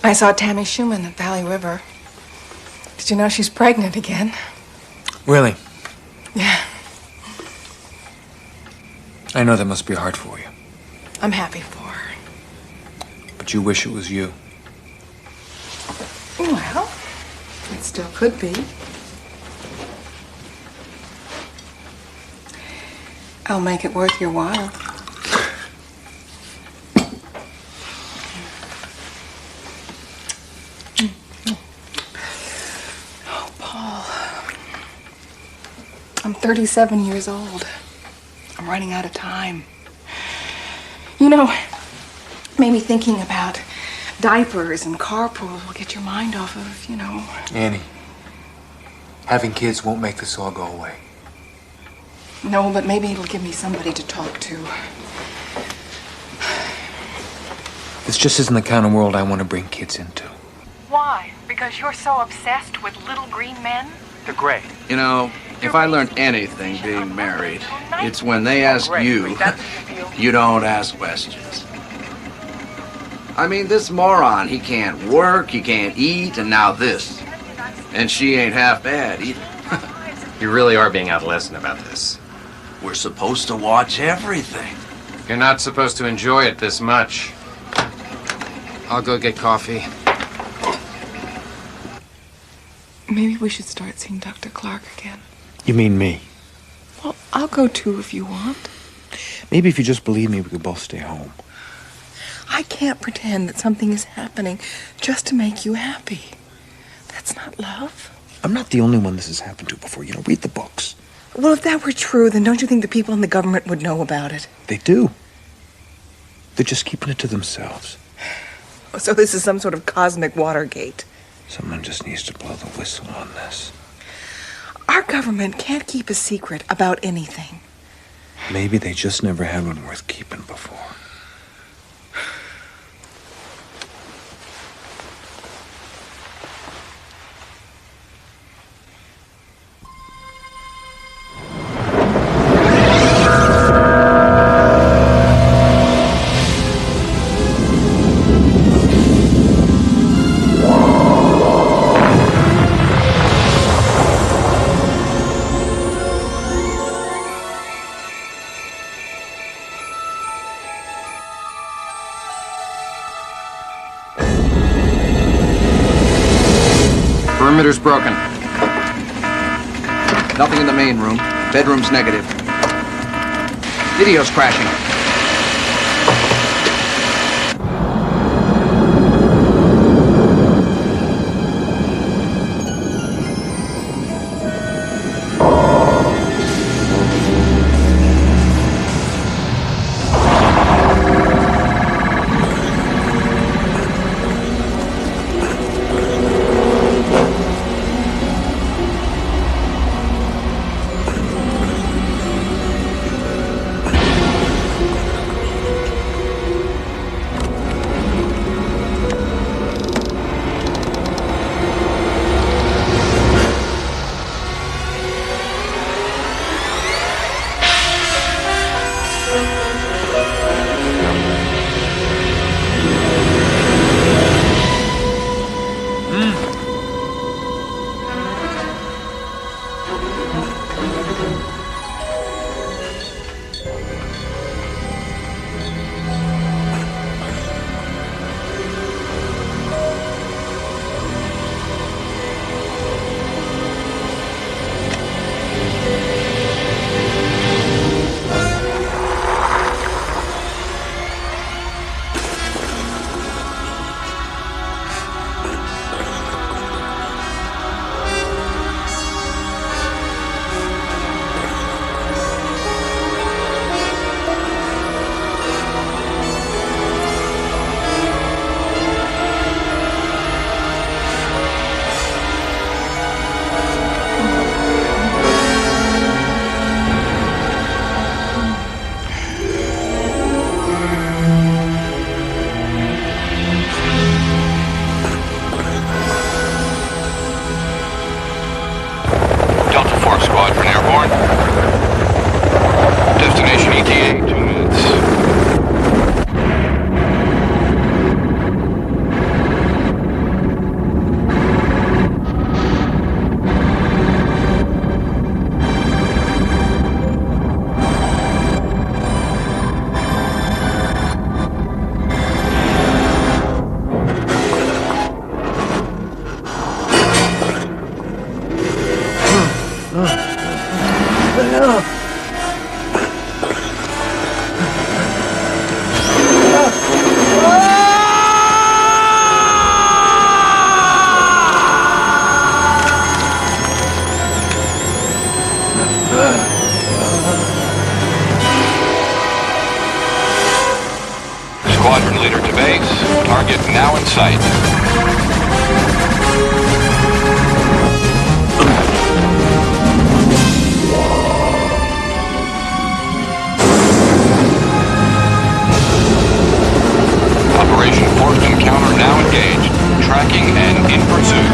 I saw Tammy Schumann at Valley River. Did you know she's pregnant again? Really? Yeah. I know that must be hard for you. I'm happy for her. But you wish it was you. Well, it still could be. I'll make it worth your while. Oh, Paul. I'm 37 years old. I'm running out of time. You know, maybe thinking about diapers and carpool will get your mind off of, Annie, having kids won't make this all go away. No, but maybe it'll give me somebody to talk to. This just isn't the kind of world I want to bring kids into. Why? Because you're so obsessed with little green men? They're great. You know, if I learned anything being married, it's when they ask you, you don't ask questions. I mean, this moron, he can't work, he can't eat, and now this. And she ain't half bad either. You really are being adolescent about this. We're supposed to watch everything. You're not supposed to enjoy it this much. I'll go get coffee. Maybe we should start seeing Dr. Clark again. You mean me? Well, I'll go too if you want. Maybe if you just believe me, we could both stay home. I can't pretend that something is happening just to make you happy. That's not love. I'm not the only one this has happened to before. Read the books. Well, if that were true, then don't you think the people in the government would know about it? They do. They're just keeping it to themselves. So this is some sort of cosmic Watergate. Someone just needs to blow the whistle on this. Our government can't keep a secret about anything. Maybe they just never had one worth keeping before. Perimeter's broken. Nothing in the main room. Bedroom's negative. Video's crashing. Return leader to base. Target now in sight. Operation Forced Encounter now engaged. Tracking and in pursuit.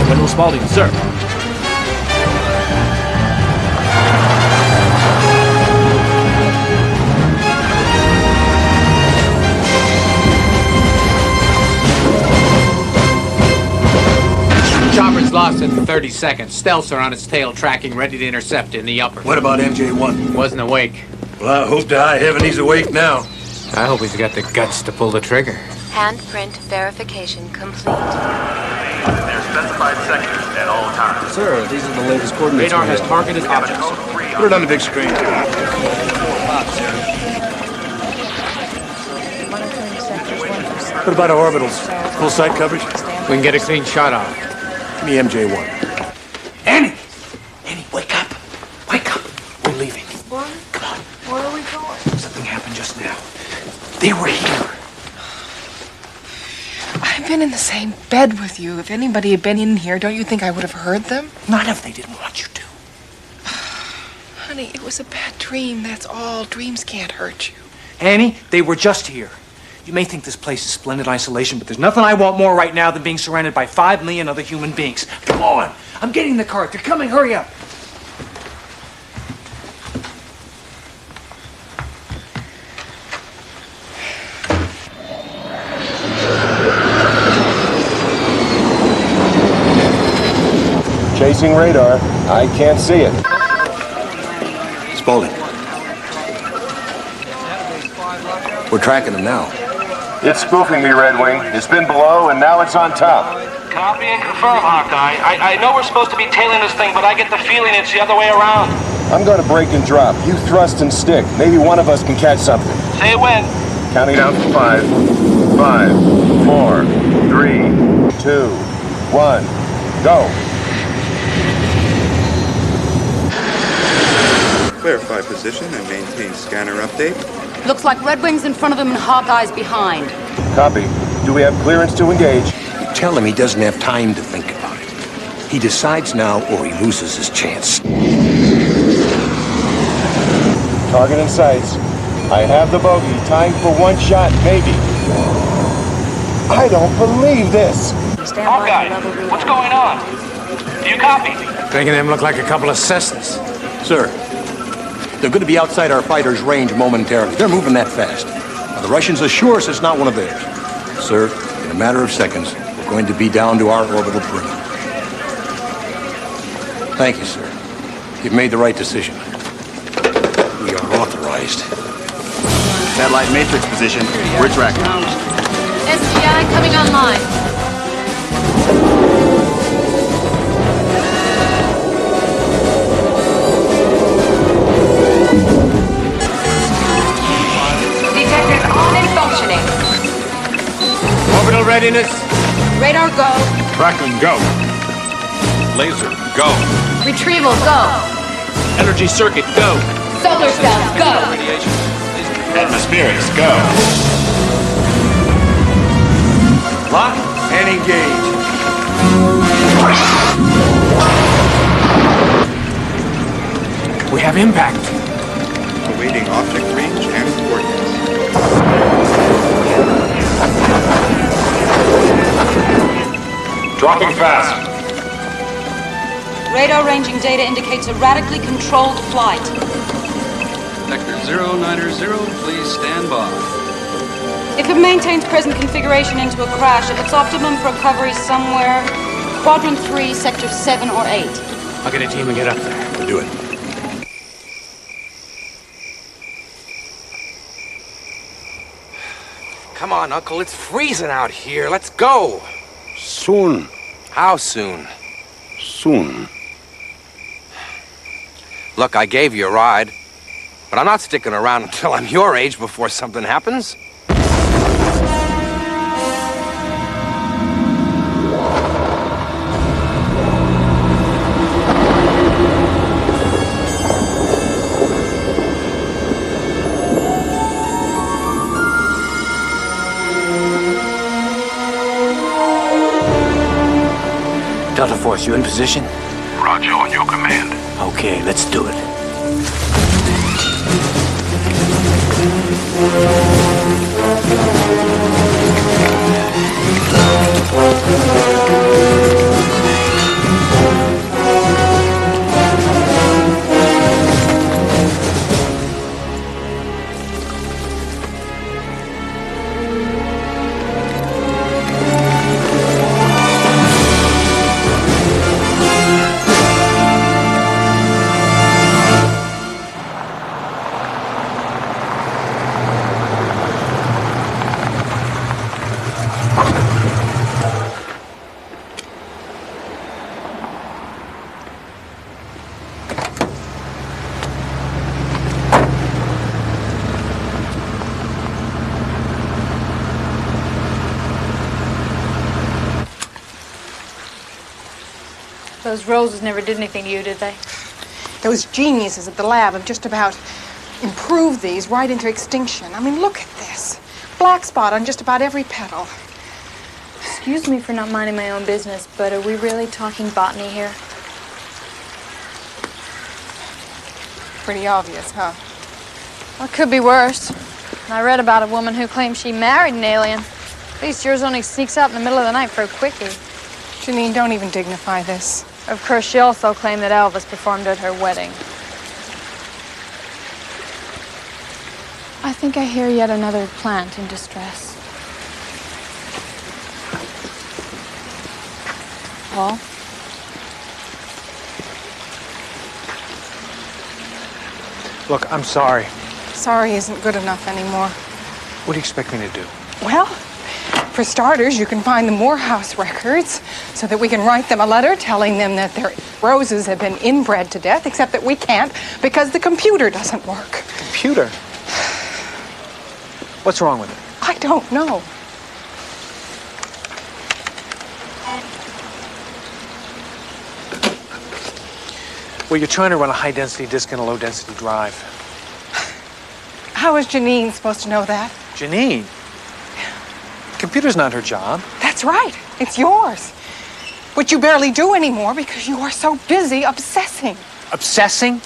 General Spaulding, sir. Chopper's lost in 30 seconds. Stealths are on its tail, tracking, ready to intercept in the upper. What about MJ1? Wasn't awake. Well, I hope to high heaven he's awake now. I hope he's got the guts to pull the trigger. Handprint verification complete. Their specified sectors at all times. Sir, these are the latest coordinates. Radar has targeted objects. Put it on the big screen. What about our orbitals? Full site coverage? We can get a clean shot off. Give me MJ1. Annie! Annie, wake up! Wake up! We're leaving. What? Come on. Where are we going? Something happened just now. They were here. I've been in the same bed with you. If anybody had been in here, don't you think I would have heard them? Not if they didn't want you to. Honey, it was a bad dream, that's all. Dreams can't hurt you. Annie, they were just here. You may think this place is splendid isolation, but there's nothing I want more right now than being surrounded by 5 million other human beings. Come on! I'm getting the car. They're coming. Hurry up. Chasing radar. I can't see it. Spaulding. We're tracking them now. It's spoofing me, Red Wing. It's been below, and now it's on top. Copy and confirm, Hawkeye. I know we're supposed to be tailing this thing, but I get the feeling it's the other way around. I'm going to break and drop. You thrust and stick. Maybe one of us can catch something. Say when. Counting down from 5. 5, 4, 3, 2, 1, go. Clarify position and maintain scanner update. Looks like Red Wing's in front of him and Hawkeye's behind. Copy. Do we have clearance to engage? Tell him he doesn't have time to think about it. He decides now or he loses his chance. Target in sights. I have the bogey. Time for one shot, maybe. I don't believe this. Hawkeye, what's going on? Do you copy? Making them look like a couple of Cessnas. Sir, they're going to be outside our fighter's range momentarily. They're moving that fast. Now, the Russians assure us it's not one of theirs. Sir, in a matter of seconds, we're going to be down to our orbital perimeter. Thank you, sir. You've made the right decision. We are authorized. Satellite matrix position. We're tracking. SGI coming online. Detectors on and functioning. Orbital readiness. Radar go. Tracking go. Laser go. Retrieval go. Energy circuit, go. Solar cells go. Atmospherics, go. Lock and engage. We have impact. Awaiting object range and coordinates. Dropping fast. Radar ranging data indicates a radically controlled flight. Vector 0900, please stand by. If it maintains present configuration into a crash, its optimum for recovery is somewhere Quadrant 3, Sector 7 or 8. I'll get a team and get up there. We'll do it. Come on, Uncle, it's freezing out here. Let's go. Soon. How soon? Soon. Look, I gave you a ride. But I'm not sticking around until I'm your age before something happens. Delta Force, you in position? Roger, on your command. Okay, let's do it. Those roses never did anything to you, did they? Those geniuses at the lab have just about improved these right into extinction. I mean, look at this. Black spot on just about every petal. Excuse me for not minding my own business, but are we really talking botany here? Pretty obvious, huh? Well, it could be worse. I read about a woman who claimed she married an alien. At least yours only sneaks out in the middle of the night for a quickie. Janine, don't even dignify this. Of course, she also claimed that Elvis performed at her wedding. I think I hear yet another plant in distress. Paul? Look, I'm sorry. Sorry isn't good enough anymore. What do you expect me to do? Well, for starters, you can find the Morehouse records so that we can write them a letter telling them that their roses have been inbred to death, except that we can't because the computer doesn't work. Computer? What's wrong with it? I don't know. Well, you're trying to run a high-density disk in a low-density drive. How is Janine supposed to know that? Janine? Computer's not her job. That's right. It's yours. Which you barely do anymore because you are so busy obsessing. Obsessing?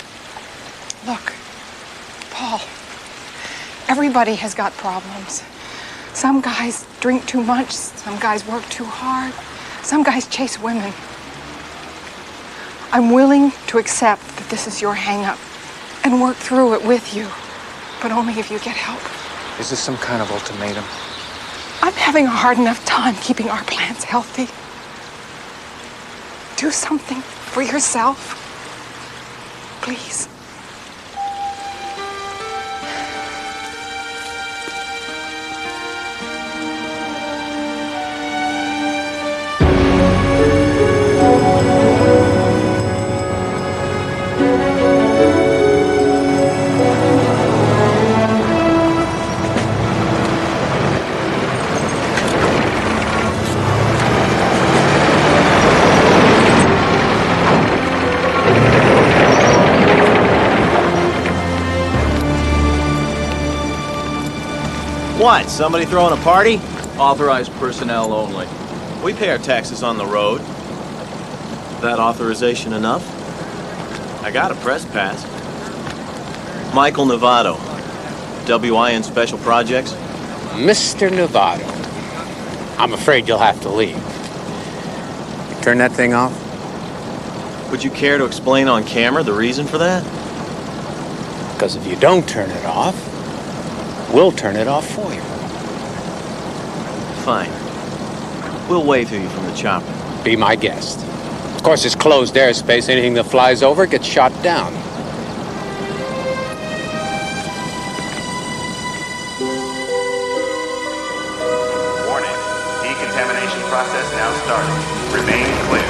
Look, Paul, everybody has got problems. Some guys drink too much. Some guys work too hard. Some guys chase women. I'm willing to accept that this is your hang-up and work through it with you, but only if you get help. Is this some kind of ultimatum? I'm having a hard enough time keeping our plants healthy. Do something for yourself, please. What, somebody throwing a party? Authorized personnel only. We pay our taxes on the road. That authorization enough? I got a press pass. Michael Novato, WIN Special Projects. Mr. Novato, I'm afraid you'll have to leave. You turn that thing off? Would you care to explain on camera the reason for that? Because if you don't turn it off, we'll turn it off for you. Fine. We'll wave to you from the chopper. Be my guest. Of course, it's closed airspace. Anything that flies over gets shot down. Warning. Decontamination process now starting. Remain clear.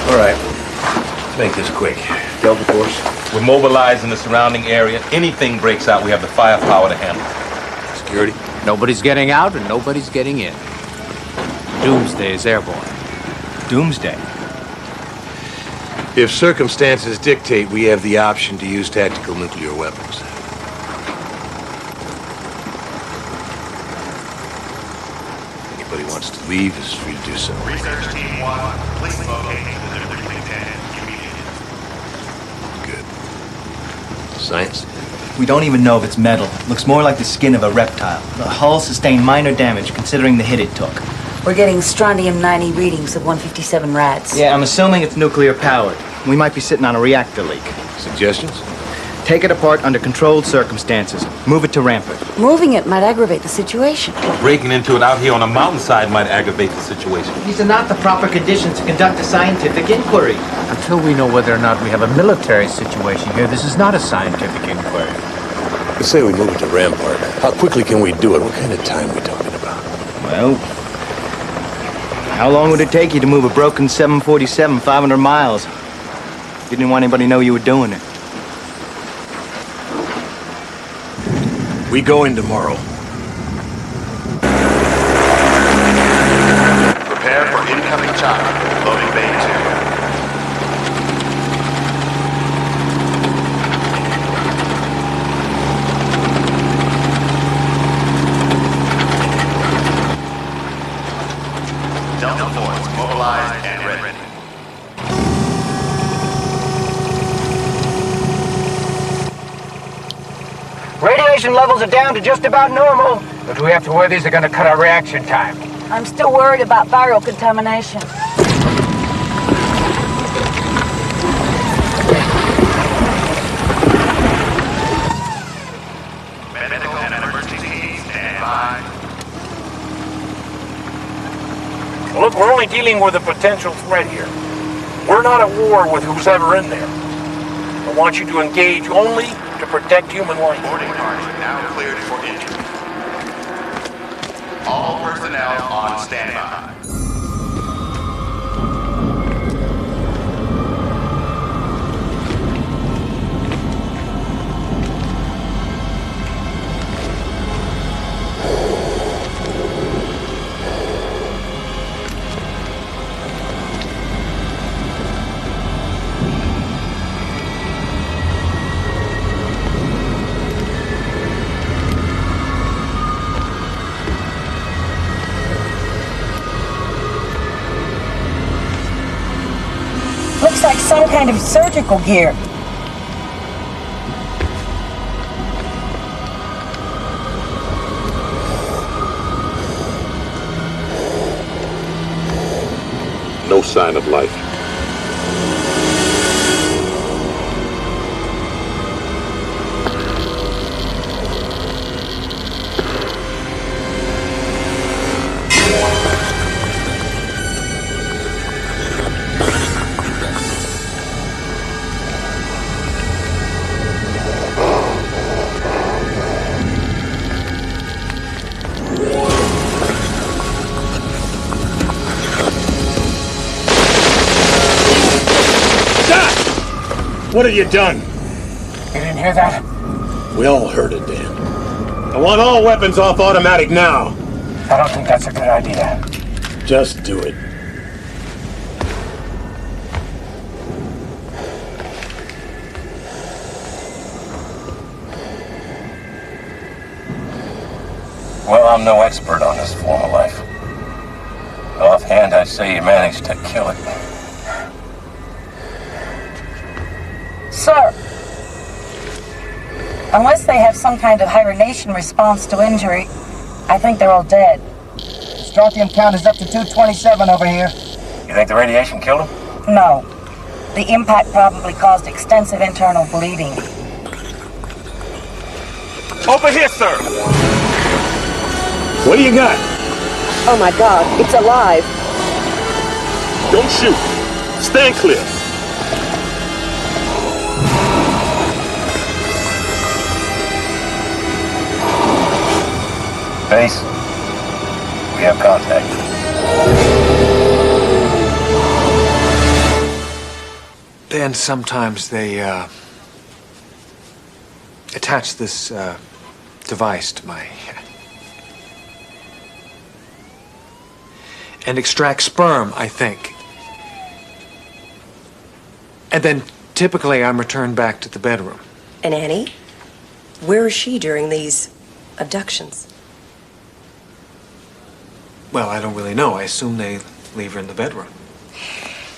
All right. make this quick. Delta Force. We're mobilizing the surrounding area. Anything breaks out, we have the firepower to handle it. Security? Nobody's getting out and nobody's getting in. Doomsday is airborne. Doomsday? If circumstances dictate, we have the option to use tactical nuclear weapons. Anybody wants to leave is free to do so. Research Team 1, please locate the nuclear container immediately. Good. Science? We don't even know if it's metal. Looks more like the skin of a reptile. The hull sustained minor damage considering the hit it took. We're getting strontium-90 readings of 157 rads. Yeah, I'm assuming it's nuclear powered. We might be sitting on a reactor leak. Suggestions? Take it apart under controlled circumstances. Move it to Rampart. Moving it might aggravate the situation. Breaking into it out here on a mountainside might aggravate the situation. These are not the proper conditions to conduct a scientific inquiry. Until we know whether or not we have a military situation here, this is not a scientific inquiry. Let's say we move it to Rampart. How quickly can we do it? What kind of time are we talking about? Well, how long would it take you to move a broken 747 500 miles? You didn't want anybody to know you were doing it. We go in tomorrow. Prepare for incoming chopper. Loading bay 2. Delta Force mobilized and ready. Radiation levels are down to just about normal. But we have to worry these are going to cut our reaction time. I'm still worried about viral contamination. Medical and emergency teams stand by. Look, we're only dealing with a potential threat here. We're not at war with who's ever in there. I want you to engage only to protect human life. Boarding cars are now cleared for entry. All personnel on standby. Looks like some kind of surgical gear. No sign of life. What have you done? You didn't hear that? We all heard it, Dan. I want all weapons off automatic now. I don't think that's a good idea. Just do it. Well, I'm no expert on this form of life. Offhand, I'd say you managed to kill it. Sir, unless they have some kind of hibernation response to injury, I think they're all dead. Strontium count is up to 227 over here. You think the radiation killed him? No. The impact probably caused extensive internal bleeding. Over here, sir! What do you got? Oh my God, it's alive. Don't shoot. Stand clear. Base, we have contact. Then sometimes they attach this device to my head and extract sperm, I think. And then typically I'm returned back to the bedroom. And Annie? Where is she during these abductions? Well, I don't really know. I assume they leave her in the bedroom.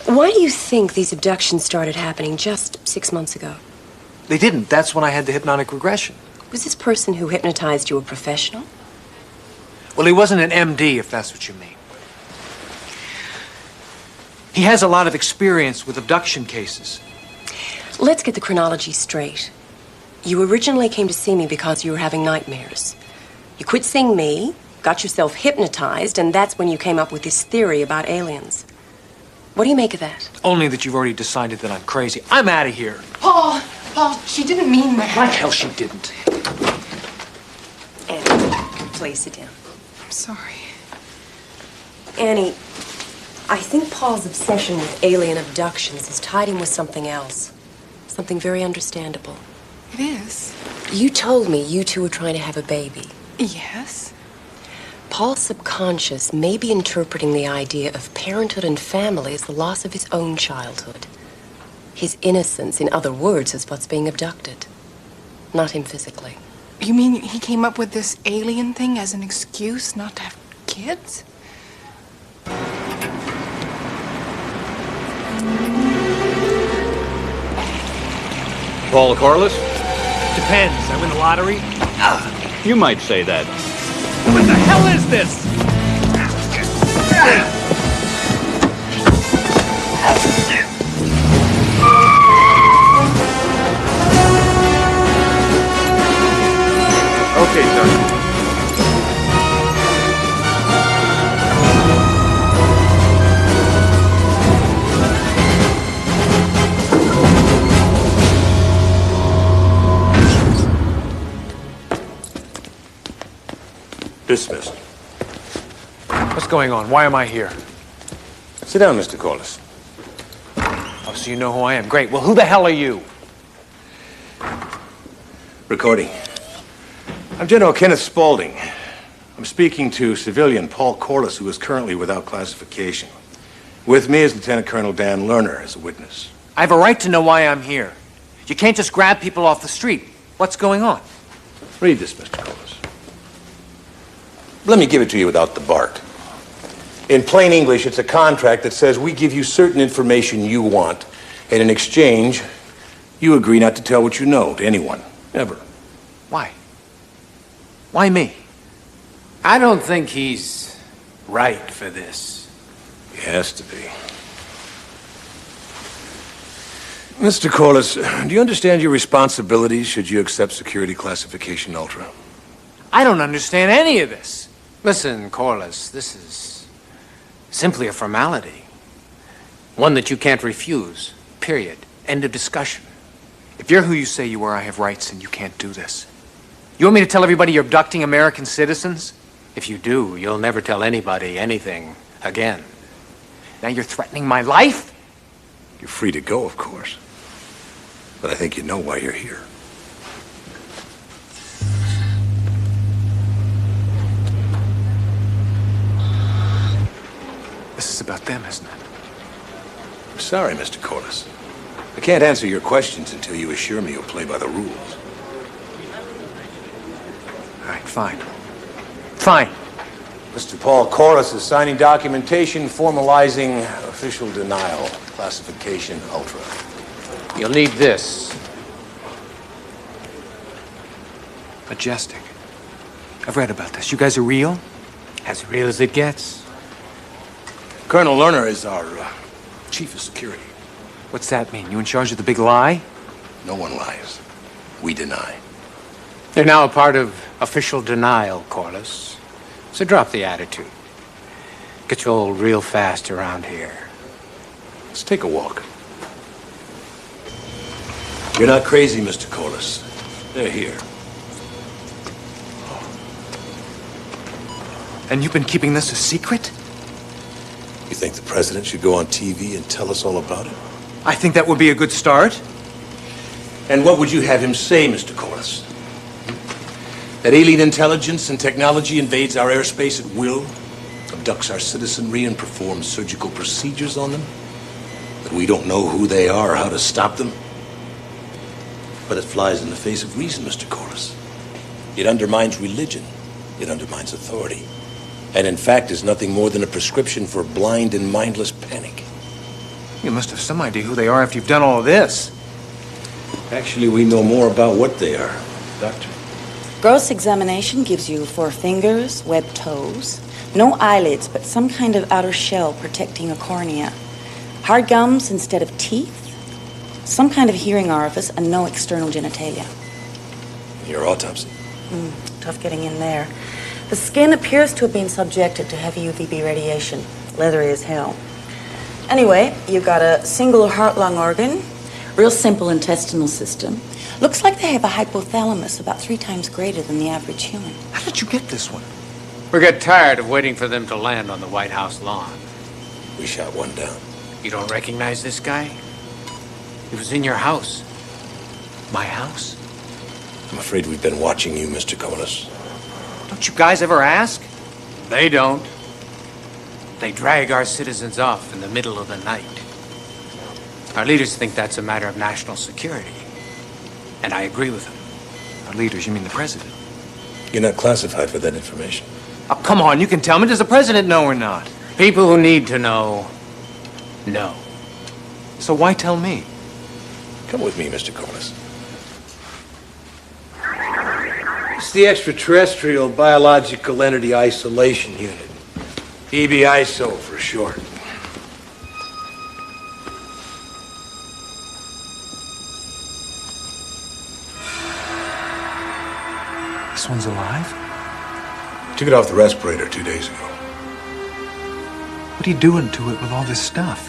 Why do you think these abductions started happening just 6 months ago? They didn't. That's when I had the hypnotic regression. Was this person who hypnotized you a professional? Well, he wasn't an MD, if that's what you mean. He has a lot of experience with abduction cases. Let's get the chronology straight. You originally came to see me because you were having nightmares. You quit seeing me, got yourself hypnotized, and that's when you came up with this theory about aliens. What do you make of that? Only that you've already decided that I'm crazy. I'm out of here. Paul, she didn't mean that. Like hell she didn't. Annie, please sit down. I'm sorry. Annie, I think Paul's obsession with alien abductions has tied him with something else. Something very understandable. It is. You told me you two were trying to have a baby. Yes. Paul's subconscious may be interpreting the idea of parenthood and family as the loss of his own childhood. His innocence, in other words, is what's being abducted. Not him physically. You mean he came up with this alien thing as an excuse not to have kids? Paul Corliss? Depends. I win the lottery? You might say that. What the hell is this? Okay, sir. Dismissed. What's going on? Why am I here? Sit down, Mr. Corliss. Oh, so you know who I am. Great. Well, who the hell are you? Recording. I'm General Kenneth Spaulding. I'm speaking to civilian Paul Corliss, who is currently without classification. With me is Lieutenant Colonel Dan Lerner as a witness. I have a right to know why I'm here. You can't just grab people off the street. What's going on? Read this, Mr. Corliss. Let me give it to you without the bark. In plain English, it's a contract that says we give you certain information you want, and in exchange, you agree not to tell what you know to anyone, ever. Why? Why me? I don't think he's right for this. He has to be. Mr. Corliss, do you understand your responsibilities should you accept security classification Ultra? I don't understand any of this. Listen, Corliss, this is simply a formality. One that you can't refuse. Period. End of discussion. If you're who you say you are, I have rights and you can't do this. You want me to tell everybody you're abducting American citizens? If you do, you'll never tell anybody anything again. Now you're threatening my life? You're free to go, of course. But I think you know why you're here. This is about them, isn't it? I'm sorry, Mr. Corliss. I can't answer your questions until you assure me you'll play by the rules. All right, fine. Fine. Mr. Paul Corliss is signing documentation formalizing official denial, classification Ultra. You'll need this. Majestic. I've read about this. You guys are real? As real as it gets. Colonel Lerner is our chief of security. What's that mean? You in charge of the big lie? No one lies. We deny. They're now a part of official denial, Corliss. So drop the attitude. Get you old real fast around here. Let's take a walk. You're not crazy, Mr. Corliss. They're here. And you've been keeping this a secret? You think the president should go on TV and tell us all about it? I think that would be a good start. And what would you have him say, Mr. Corliss? That alien intelligence and technology invades our airspace at will, abducts our citizenry and performs surgical procedures on them? That we don't know who they are or how to stop them? But it flies in the face of reason, Mr. Corliss. It undermines religion. It undermines authority. And in fact is nothing more than a prescription for blind and mindless panic. You must have some idea who they are after you've done all of this. Actually, we know more about what they are, Doctor. Gross examination gives you 4 fingers, webbed toes, no eyelids, but some kind of outer shell protecting a cornea, hard gums instead of teeth, some kind of hearing orifice, and no external genitalia. Your autopsy? Tough getting in there. The skin appears to have been subjected to heavy UVB radiation, leathery as hell. Anyway, you got a single heart-lung organ, real simple intestinal system. Looks like they have a hypothalamus about 3 times greater than the average human. How did you get this one? We got tired of waiting for them to land on the White House lawn. We shot one down. You don't recognize this guy? He was in your house. My house? I'm afraid we've been watching you, Mr. Corliss. Don't you guys ever ask? They don't. They drag our citizens off in the middle of the night. Our leaders think that's a matter of national security. And I agree with them. Our leaders, you mean the president? You're not classified for that information. Oh, come on, you can tell me. Does the president know or not? People who need to know, know. So why tell me? Come with me, Mr. Corliss. It's the Extraterrestrial Biological Entity Isolation Unit. EBISO for short. This one's alive? Took it off the respirator 2 days ago. What are you doing to it with all this stuff?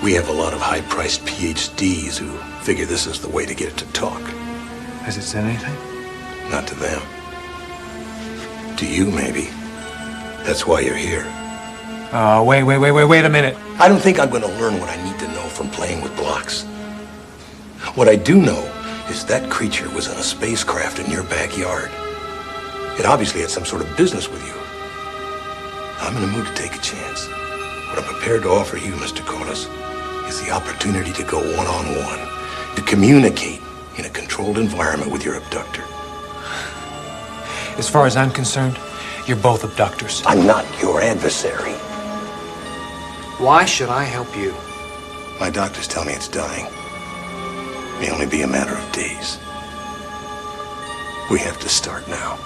We have a lot of high-priced PhDs who figure this is the way to get it to talk. Has it said anything? Not to them. To you, maybe. That's why you're here. Oh, wait a minute. I don't think I'm going to learn what I need to know from playing with blocks. What I do know is that creature was on a spacecraft in your backyard. It obviously had some sort of business with you. I'm in the mood to take a chance. What I'm prepared to offer you, Mr. Corliss, is the opportunity to go one-on-one, to communicate in a controlled environment with your abductor. As far as I'm concerned, you're both abductors. I'm not your adversary. Why should I help you? My doctors tell me it's dying. May only be a matter of days. We have to start now.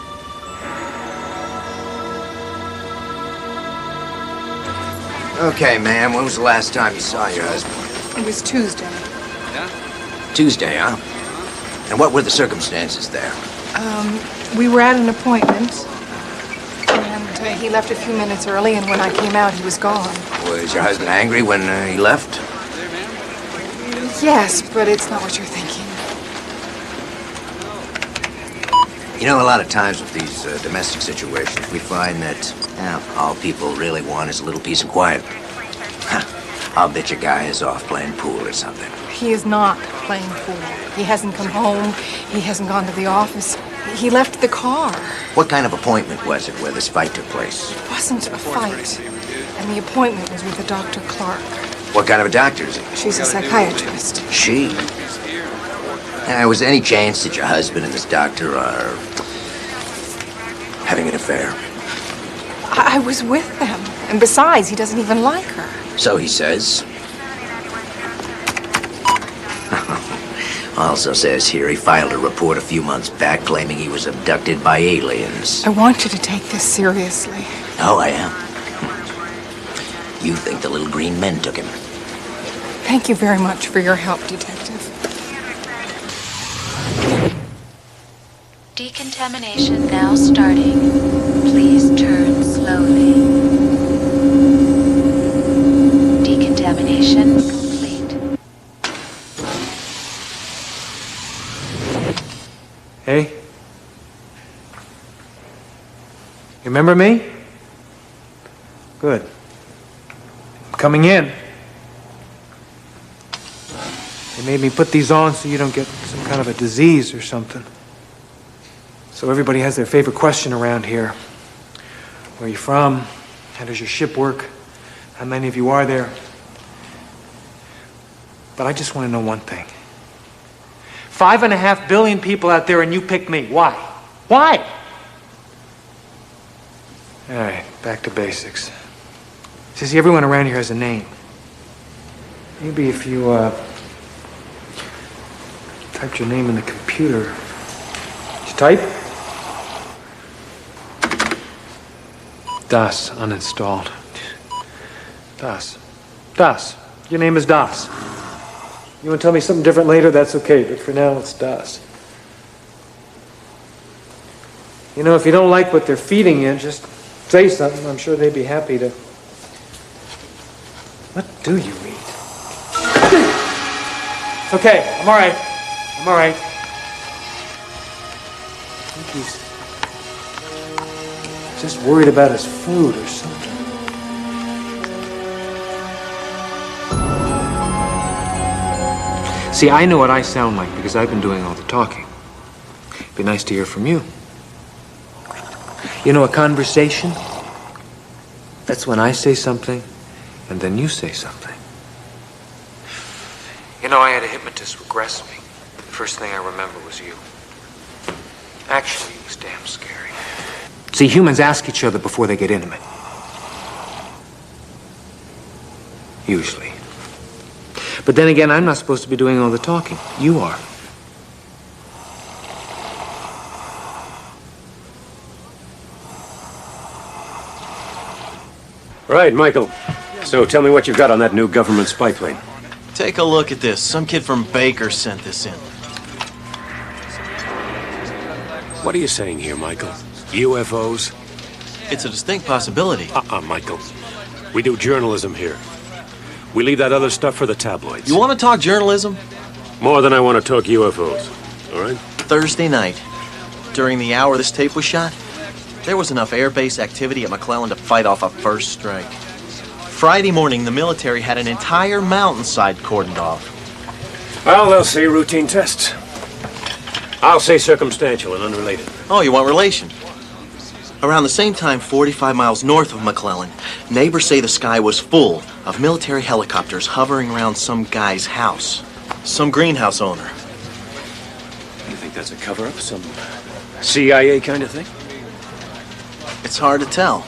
Okay, ma'am, when was the last time you saw your husband? It was Tuesday. Tuesday, huh? And what were the circumstances there? We were at an appointment, and he left a few minutes early, and when I came out, he was gone. Was your husband angry when he left? Yes, but it's not what you're thinking. You know, a lot of times with these domestic situations, we find that all people really want is a little peace and quiet. I'll bet your guy is off playing pool or something. He is not playing pool. He hasn't come home. He hasn't gone to the office. He left the car. What kind of appointment was it where this fight took place? It wasn't a fight. And the appointment was with a Dr. Clark. What kind of a doctor is he? She's a psychiatrist. She? Was there any chance that your husband and this doctor are having an affair? I was with them. And besides, he doesn't even like her. So he says. Also says here he filed a report a few months back claiming he was abducted by aliens. I want you to take this seriously. Oh, I am. You think the little green men took him? Thank you very much for your help, Detective. Decontamination now starting. Please turn slowly. Decontamination complete. Hey? You remember me? Good. I'm coming in. They made me put these on so you don't get some kind of a disease or something. So everybody has their favorite question around here. Where are you from? How does your ship work? How many of you are there? But I just want to know one thing. 5.5 billion people out there and you pick me. Why? Why? All right, back to basics. See, everyone around here has a name. Maybe if you, typed your name in the computer. Did you type? Das, uninstalled. Das. Das. Your name is Das. You want to tell me something different later? That's okay, but for now, it's Das. You know, if you don't like what they're feeding you, just say something. I'm sure they'd be happy to. What do you eat? It's okay. I'm all right. I'm all right. I think he's just worried about his food or something. See, I know what I sound like because I've been doing all the talking. It'd be nice to hear from you. You know, a conversation, that's when I say something and then you say something. You know, I had a hypnotist regress me. The first thing I remember was you. Actually, it was damn scary. See, humans ask each other before they get intimate. Usually. But then again, I'm not supposed to be doing all the talking. You are. Right, Michael. So tell me what you've got on that new government spy plane. Take a look at this. Some kid from Baker sent this in. What are you saying here, Michael? UFOs? It's a distinct possibility. Michael. We do journalism here. We leave that other stuff for the tabloids. You want to talk journalism? More than I want to talk UFOs. All right? Thursday night, during the hour this tape was shot, there was enough airbase activity at McClellan to fight off a first strike. Friday morning, the military had an entire mountainside cordoned off. Well, they'll say routine tests. I'll say circumstantial and unrelated. Oh, you want relation? Around the same time, 45 miles north of McClellan, neighbors say the sky was full of military helicopters hovering around some guy's house. Some greenhouse owner. You think that's a cover-up? Some CIA kind of thing? It's hard to tell.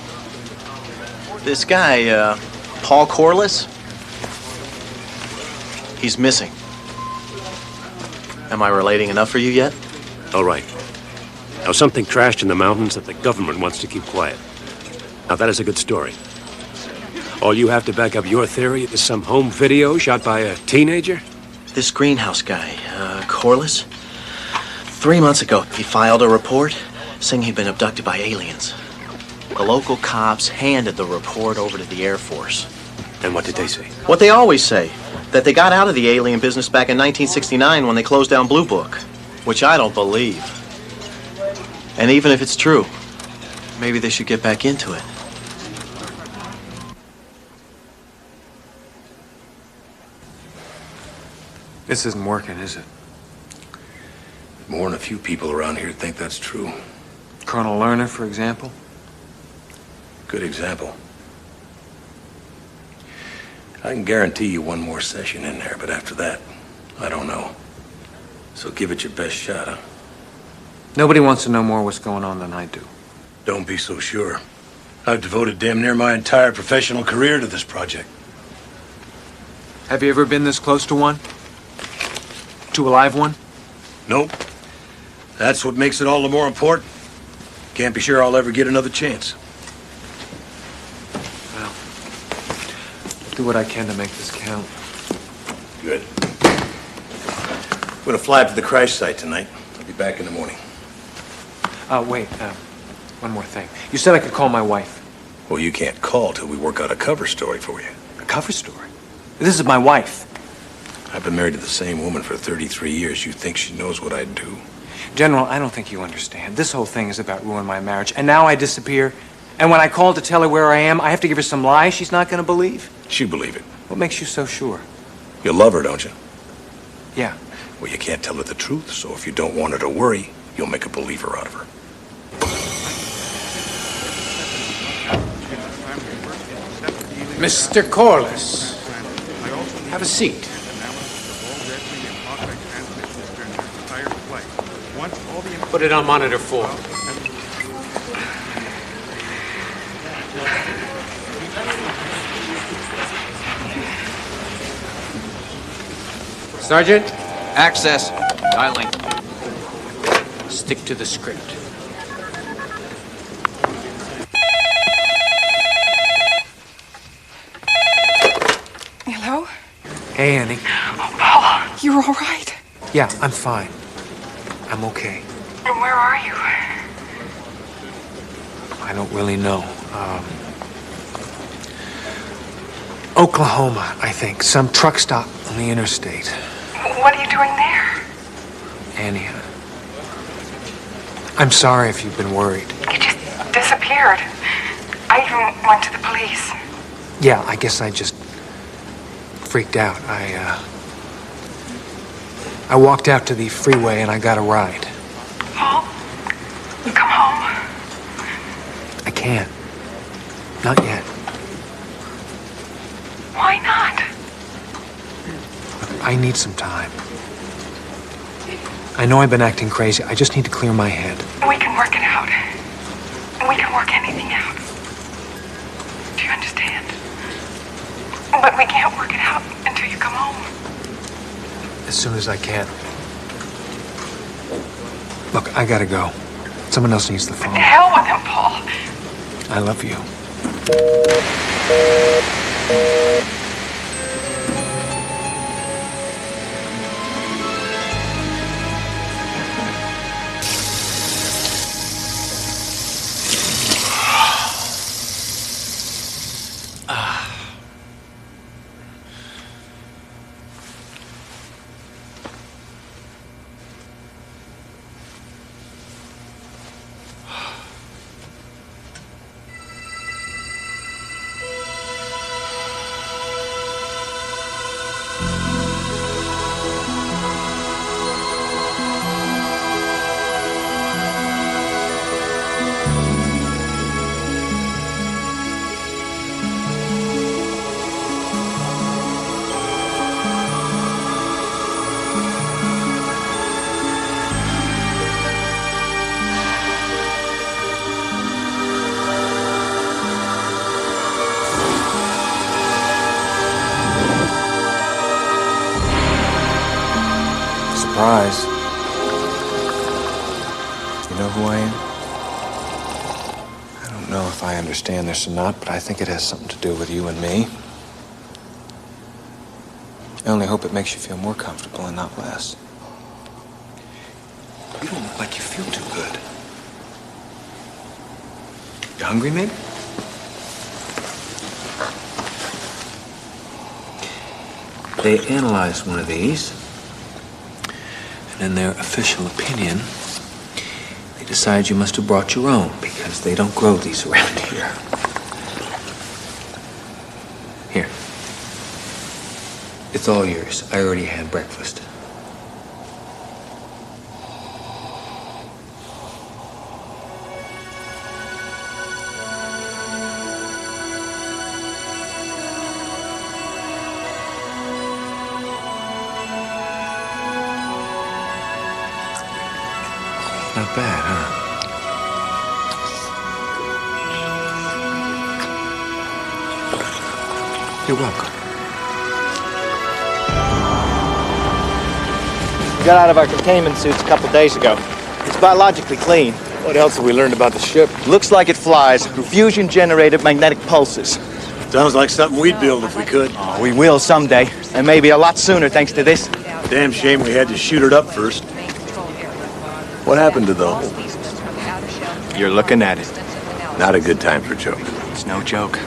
This guy, Paul Corliss, he's missing. Am I relating enough for you yet? All right. Now, something crashed in the mountains that the government wants to keep quiet. Now, that is a good story. All you have to back up your theory is some home video shot by a teenager? This greenhouse guy, Corliss, 3 months ago, he filed a report saying he'd been abducted by aliens. The local cops handed the report over to the Air Force. And what did they say? What they always say, that they got out of the alien business back in 1969 when they closed down Blue Book, which I don't believe. And even if it's true, maybe they should get back into it. This isn't working, is it? More than a few people around here think that's true. Colonel Lerner, for example? Good example. I can guarantee you one more session in there, but after that, I don't know. So give it your best shot, huh? Nobody wants to know more what's going on than I do. Don't be so sure. I've devoted damn near my entire professional career to this project. Have you ever been this close to one? To a live one? Nope. That's what makes it all the more important. Can't be sure I'll ever get another chance. Well, do what I can to make this count. Good. I'm gonna fly up to the crash site tonight. I'll be back in the morning. Wait, one more thing. You said I could call my wife. Well, you can't call till we work out a cover story for you. A cover story? This is my wife. I've been married to the same woman for 33 years. You think she knows what I do? General, I don't think you understand. This whole thing is about ruining my marriage. And now I disappear, And when I call to tell her where I am, I have to give her some lie she's not going to believe? She'll believe it. What makes you so sure? You love her, don't you? Yeah. Well, you can't tell her the truth, so if you don't want her to worry, you'll make a believer out of her. Mr. Corliss, have a seat. Put it on monitor 4. Sergeant? Access. Dialing. Stick to the script. Hello? Hey, Annie. Oh, Paul, you're all right? Yeah, I'm fine. I'm okay. And where are you? I don't really know. Oklahoma, I think. Some truck stop on the interstate. What are you doing there? Annie, I'm sorry if you've been worried. You just disappeared. I even went to the police. Yeah, I guess I just freaked out. I walked out to the freeway and I got a ride. Paul, come home. I can't. Not yet. Why not? I need some time. I know I've been acting crazy. I just need to clear my head. We can work it out. We can work anything out. Do you understand? But we can't work it out until you come home. As soon as I can. Look, I gotta go. Someone else needs the phone. To hell with him, Paul. I love you. Surprise. You know who I am? I don't know if I understand this or not, but I think it has something to do with you and me. I only hope it makes you feel more comfortable and not less. You don't look like you feel too good. You hungry, maybe? They analyzed one of these, and in their official opinion, they decided you must have brought your own because they don't grow these around here. Here. It's all yours. I already had breakfast. Not bad, huh? You're welcome. We got out of our containment suits a couple days ago. It's biologically clean. What else have we learned about the ship? Looks like it flies through fusion-generated magnetic pulses. Sounds like something we'd build if we could. Oh, we will someday, and maybe a lot sooner thanks to this. Damn shame we had to shoot it up first. What happened to the hole? You're looking at it. Not a good time for joking. It's no joke.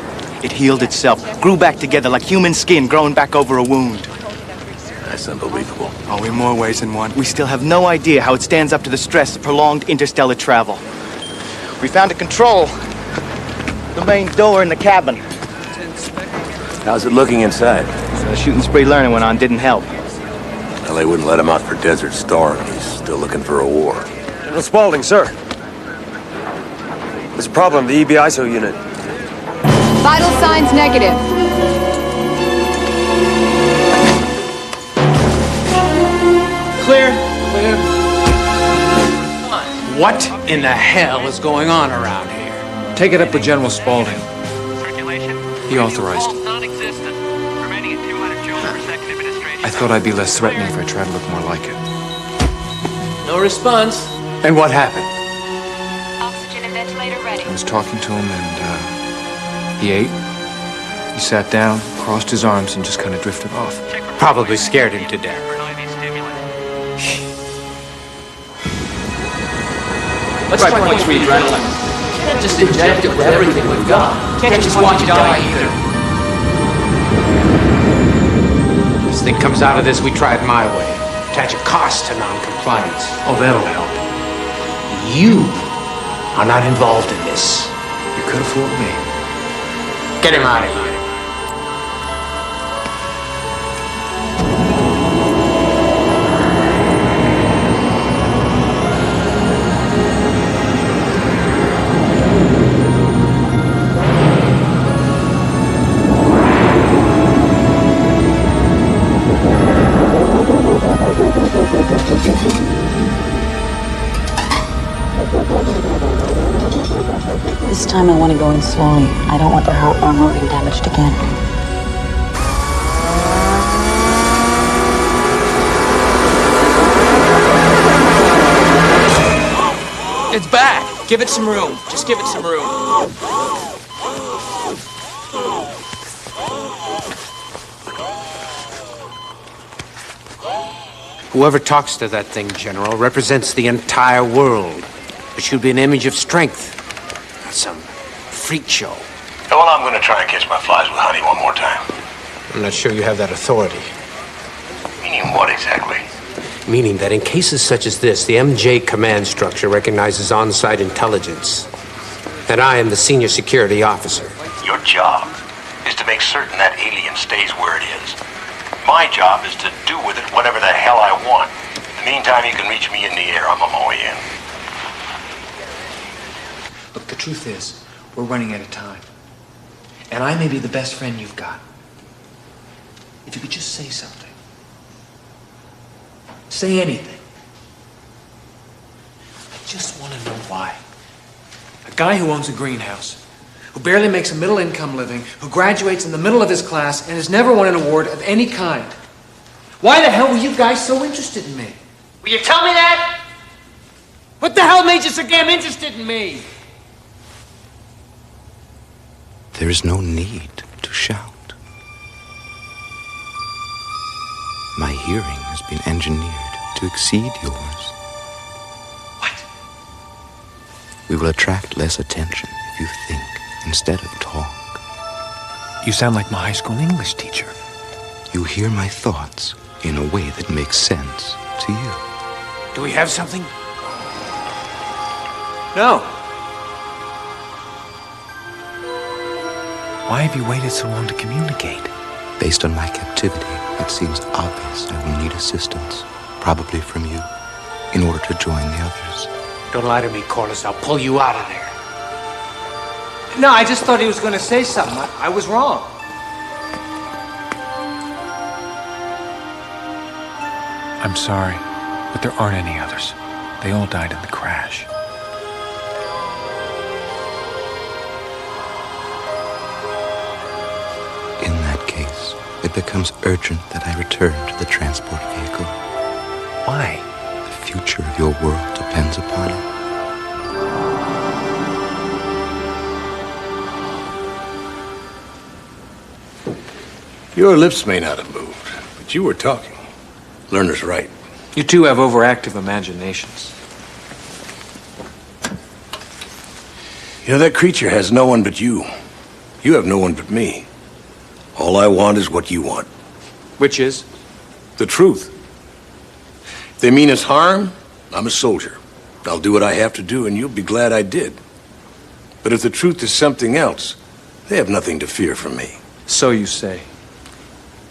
It healed itself, grew back together like human skin growing back over a wound. That's unbelievable. Oh, in more ways than one. We still have no idea how it stands up to the stress of prolonged interstellar travel. We found a control, The main door in the cabin. How's it looking inside? So the shooting spree learning went on didn't help. Well, they wouldn't let him out for Desert Storm. He's still looking for a war. General Spaulding, sir. There's a problem with the EBISO unit. Vital signs negative. Clear. What in the hell is going on around here? Take it up with General Spaulding. He authorized it. I thought I'd be less threatening if I tried to look more like it. No response. And what happened? Oxygen and ventilator ready. I was talking to him and, he ate. He sat down, crossed his arms, and just kind of drifted off. Probably scared him to death. Let's try points for adrenaline. Can't just inject it with everything we've got. Can't just watch it die either. This thing comes out of this, we try it my way. Attach a cost to non-compliance. Oh, that'll help. You are not involved in this. You could have fooled me. Get him out of here. This time I want to go in slowly. I don't want the heart lung organ damaged again. It's back. Give it some room. Just give it some room. Whoever talks to that thing, General, represents the entire world. It should be an image of strength, not some freak show. Well, I'm going to try and catch my flies with honey one more time. I'm not sure you have that authority. Meaning what exactly? Meaning that in cases such as this, the MJ command structure recognizes on-site intelligence. And I am the senior security officer. Your job is to make certain that alien stays where it is. My job is to do with it whatever the hell I want. In the meantime, you can reach me in the air. I'm on my way in. Look, the truth is, we're running out of time. And I may be the best friend you've got. If you could just say something. Say anything. I just want to know why. A guy who owns a greenhouse, who barely makes a middle-income living, who graduates in the middle of his class and has never won an award of any kind. Why the hell were you guys so interested in me? Will you tell me that? What the hell made you so damn interested in me? There is no need to shout. My hearing has been engineered to exceed yours. What? We will attract less attention if you think instead of talk. You sound like my high school English teacher. You hear my thoughts in a way that makes sense to you. Do we have something? No. Why have you waited so long to communicate? Based on my captivity, it seems obvious I will need assistance, probably from you, in order to join the others. Don't lie to me, Corliss. I'll pull you out of there. No, I just thought he was going to say something. I was wrong. I'm sorry, but there aren't any others. They all died in the crash. In that case, it becomes urgent that I return to the transport vehicle. Why? The future of your world depends upon it. Your lips may not have moved, but you were talking. Lerner's right. You two have overactive imaginations. You know, that creature has no one but you. You have no one but me. All I want is what you want. Which is? The truth. If they mean us harm, I'm a soldier. I'll do what I have to do, and you'll be glad I did. But if the truth is something else, they have nothing to fear from me. So you say.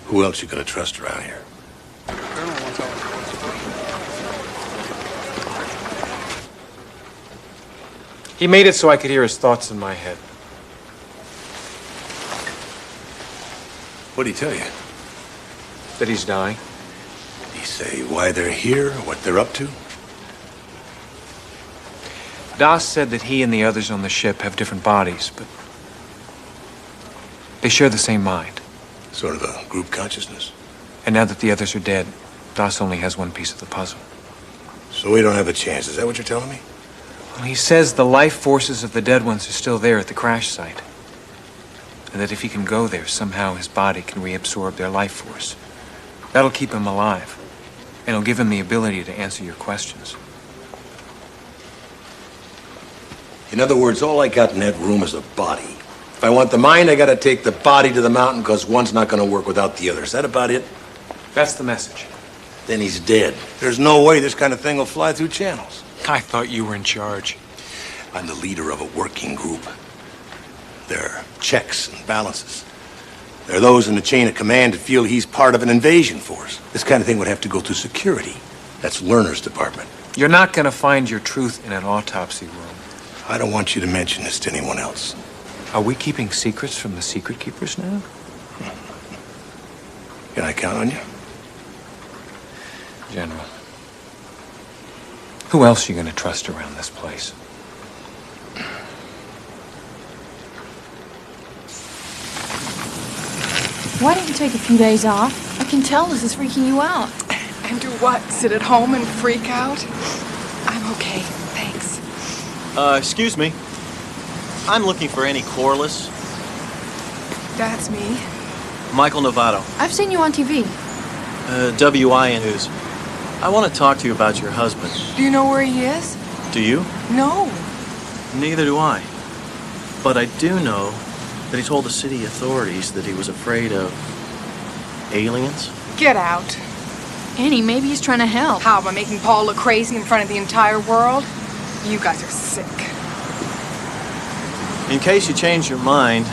Who else you gonna trust around here? He made it so I could hear his thoughts in my head. What'd he tell you? That he's dying. Did he say why they're here, what they're up to? Das said that he and the others on the ship have different bodies, but they share the same mind. Sort of a group consciousness. And now that the others are dead, Das only has one piece of the puzzle. So we don't have a chance, is that what you're telling me? Well, he says the life forces of the dead ones are still there at the crash site. And that if he can go there, somehow his body can reabsorb their life force. That'll keep him alive. And it'll give him the ability to answer your questions. In other words, all I got in that room is a body. If I want the mind, I gotta take the body to the mountain because one's not gonna work without the other. Is that about it? That's the message. Then he's dead. There's no way this kind of thing will fly through channels. I thought you were in charge. I'm the leader of a working group. There are checks and balances. There are those in the chain of command that feel he's part of an invasion force. This kind of thing would have to go through security. That's Lerner's department. You're not gonna find your truth in an autopsy room. I don't want you to mention this to anyone else. Are we keeping secrets from the secret keepers now? Can I count on you? General. Who else are you gonna trust around this place? Why don't you take a few days off? I can tell this is freaking you out. And do what? Sit at home and freak out? I'm okay, thanks. Excuse me. I'm looking for any Corliss. That's me. Michael Novato. I've seen you on TV. WIN News. I want to talk to you about your husband. Do you know where he is? Do you? No. Neither do I. But I do know that he told the city authorities that he was afraid of aliens. Get out. Annie, maybe he's trying to help. How, by making Paul look crazy in front of the entire world? You guys are sick. In case you change your mind,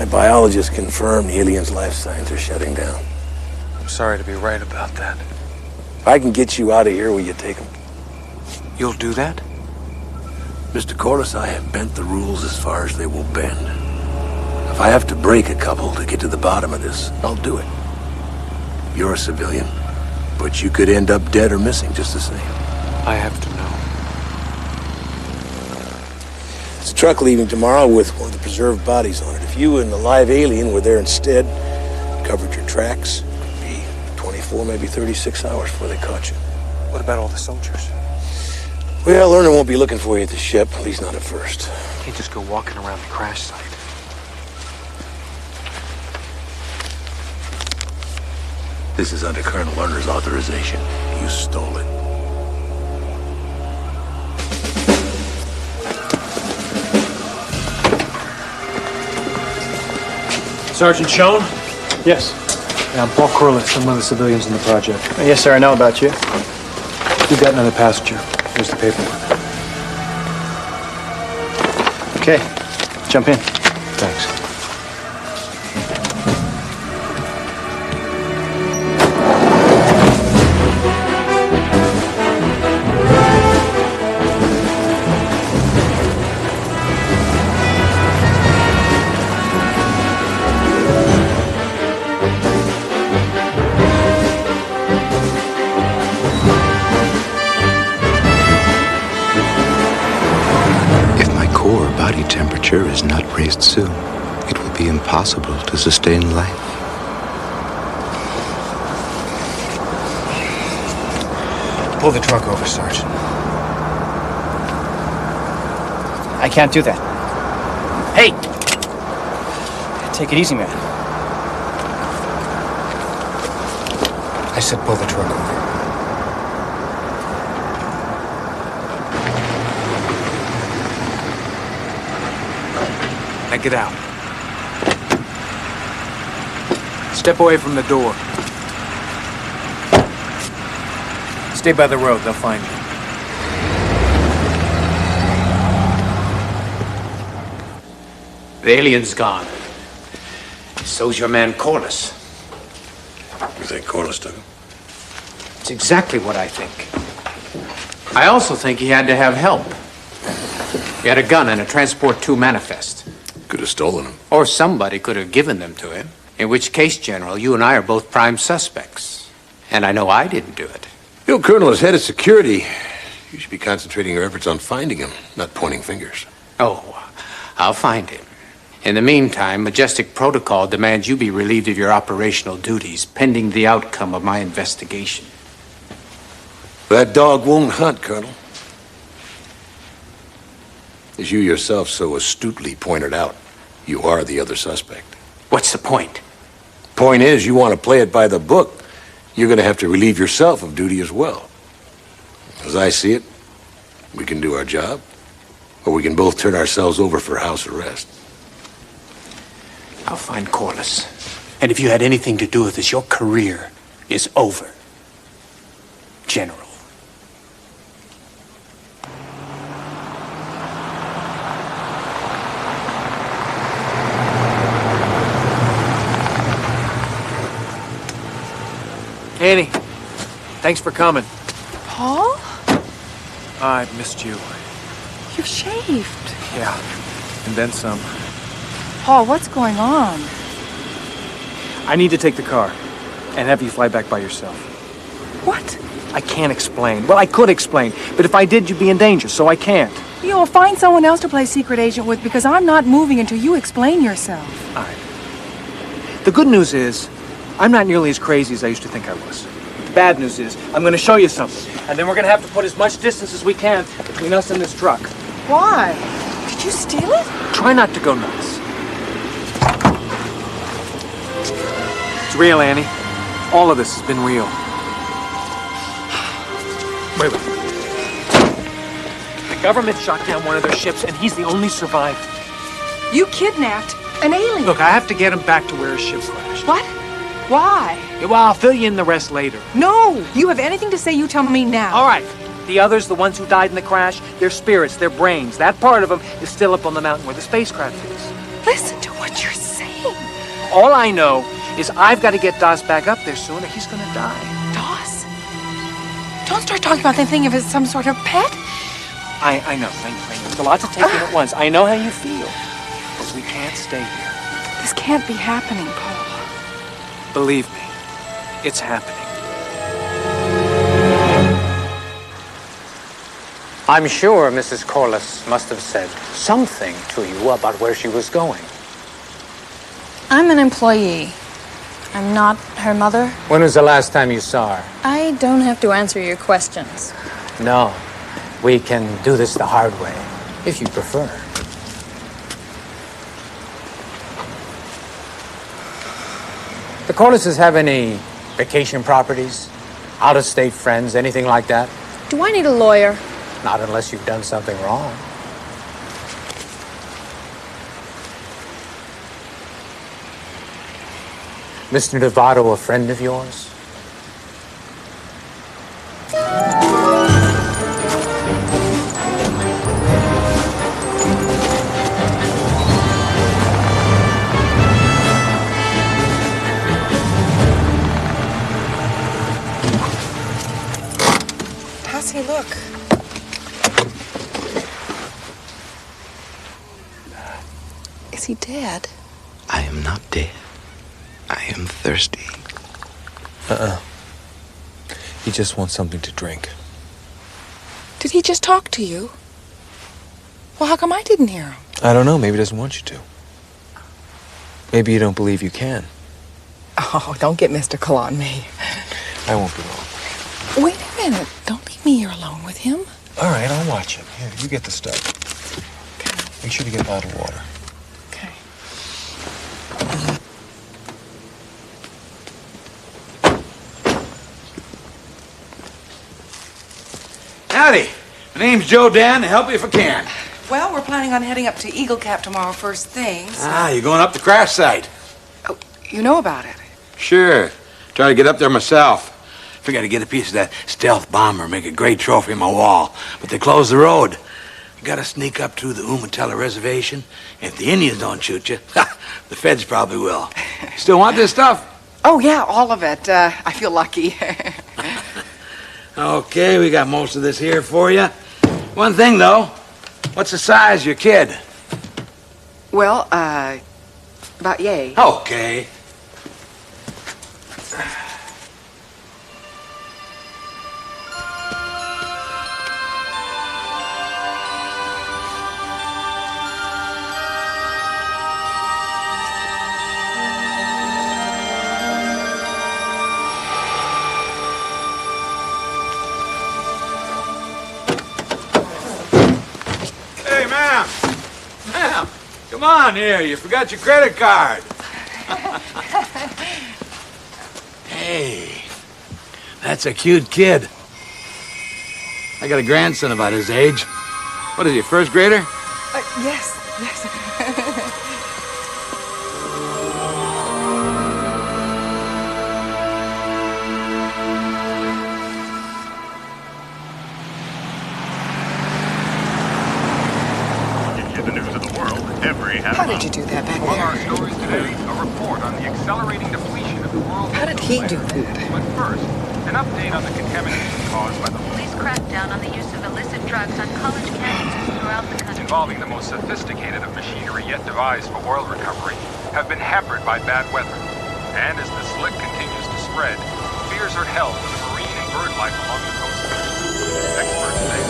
My biologist confirmed the aliens' life signs are shutting down. I'm sorry to be right about that. If I can get you out of here, will you take them? You'll do that? Mr. Corliss, I have bent the rules as far as they will bend. If I have to break a couple to get to the bottom of this, I'll do it. You're a civilian, but you could end up dead or missing just the same. I have to know. There's a truck leaving tomorrow with one of the preserved bodies on it. If you and the live alien were there instead, covered your tracks, it could be 24, maybe 36 hours before they caught you. What about all the soldiers? Well, Lerner won't be looking for you at the ship, at least not at first. You can't just go walking around the crash site. This is under Colonel Lerner's authorization. You stole it. Sergeant Schoen? Yes. Yeah, I'm Paul Corliss. I'm one of the civilians in the project. Yes, sir, I know about you. You've got another passenger. Here's the paperwork. Okay, jump in. Thanks. Temperature is not raised soon, it will be impossible to sustain life. Pull the truck over, Sergeant. I can't do that. Hey! Take it easy, man. I said pull the truck over. Now get out. Step away from the door. Stay by the road. They'll find you. The alien's gone. So's your man Corliss. You think Corliss took him? It's exactly what I think. I also think he had to have help. He had a gun and a Transport 2 manifest. Could have stolen them. Or somebody could have given them to him. In which case, General, you and I are both prime suspects. And I know I didn't do it. You know, Colonel, as head of security, you should be concentrating your efforts on finding him, not pointing fingers. Oh, I'll find him. In the meantime, Majestic Protocol demands you be relieved of your operational duties, pending the outcome of my investigation. That dog won't hunt, Colonel. As you yourself so astutely pointed out, you are the other suspect. What's the point? Point is, you want to play it by the book. You're going to have to relieve yourself of duty as well. As I see it, we can do our job, or we can both turn ourselves over for house arrest. I'll find Corliss. And if you had anything to do with this, your career is over. General. Annie, thanks for coming. Paul? I missed you. You're shaved. Yeah, and then some. Paul, what's going on? I need to take the car and have you fly back by yourself. What? I can't explain. Well, I could explain, but if I did, you'd be in danger, so I can't. You'll find someone else to play secret agent with because I'm not moving until you explain yourself. All right. The good news is, I'm not nearly as crazy as I used to think I was. The bad news is, I'm going to show you something, and then we're going to have to put as much distance as we can between us and this truck. Why? Did you steal it? Try not to go nuts. It's real, Annie. All of this has been real. Wait. The government shot down one of their ships, and he's the only survivor. You kidnapped an alien. Look, I have to get him back to where his ship crashed. What? Why? Yeah, well, I'll fill you in the rest later. No! You have anything to say, you tell me now. All right. The others, the ones who died in the crash, their spirits, their brains, that part of them is still up on the mountain where the spacecraft is. Listen to what you're saying. All I know is I've got to get Doss back up there soon or he's going to die. Doss? Don't start talking about that thing if it's some sort of pet. I know. There's a lot to take in at once. I know how you feel. But we can't stay here. This can't be happening, Paul. Believe me, it's happening. I'm sure Mrs. Corliss must have said something to you about where she was going. I'm an employee. I'm not her mother. When was the last time you saw her? I don't have to answer your questions. No. We can do this the hard way, if you prefer. The Corlisses have any vacation properties? Out-of-state friends, anything like that? Do I need a lawyer? Not unless you've done something wrong. Mr. Novato, a friend of yours? How's he look? Is he dead? I am not dead. I am thirsty. He just wants something to drink. Did he just talk to you? Well, how come I didn't hear him? I don't know. Maybe he doesn't want you to. Maybe you don't believe you can. Oh, don't get mystical on me. I won't be long. Wait a minute. Don't leave me here alone with him. All right, I'll watch him. Here, you get the stuff. Okay. Make sure to get bottled water. Okay. Howdy. My name's Joe Dan. Help you if I can. Well, we're planning on heading up to Eagle Cap tomorrow first thing. So... Ah, you're going up the crash site. Oh, you know about it? Sure. Trying to get up there myself. Figured I'd get a piece of that stealth bomber, make a great trophy on my wall. But they closed the road. You gotta sneak up to the Umatilla reservation. If the Indians don't shoot you, the feds probably will. Still want this stuff? Oh, yeah, all of it. I feel lucky. Okay, we got most of this here for you. One thing, though. What's the size of your kid? Well, about yay. Okay. Hey, ma'am. Ma'am, come on here. You forgot your credit card. Hey, that's a cute kid. I got a grandson about his age. What is he, first grader? Yes. How did you do that back Among our there? stories today, a report on the accelerating depletion of the world's How did he do that? But first, an update on the contamination caused by the Police crackdown on the use of illicit drugs on college campuses throughout the country. involving the most sophisticated of machinery yet devised for oil recovery have been hampered by bad weather. And as the slick continues to spread, fears are held for the marine and bird life along the coast. Experts say.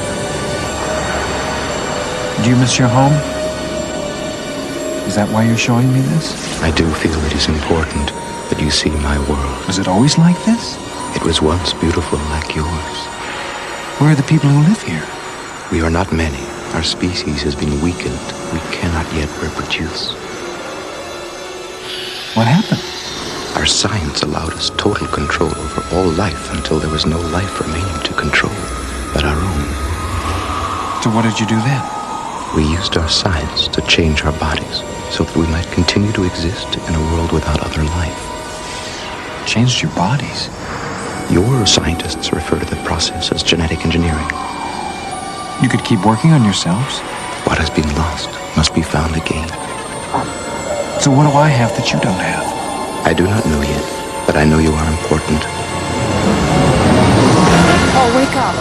Do you miss your home? Is that why you're showing me this? I do feel it is important that you see my world. Was it always like this? It was once beautiful like yours. Where are the people who live here? We are not many. Our species has been weakened. We cannot yet reproduce. What happened? Our science allowed us total control over all life until there was no life remaining to control but our own. So what did you do then? We used our science to change our bodies so that we might continue to exist in a world without other life. Changed your bodies? Your scientists refer to the process as genetic engineering. You could keep working on yourselves. What has been lost must be found again. So what do I have that you don't have? I do not know yet, but I know you are important. Paul, wake up.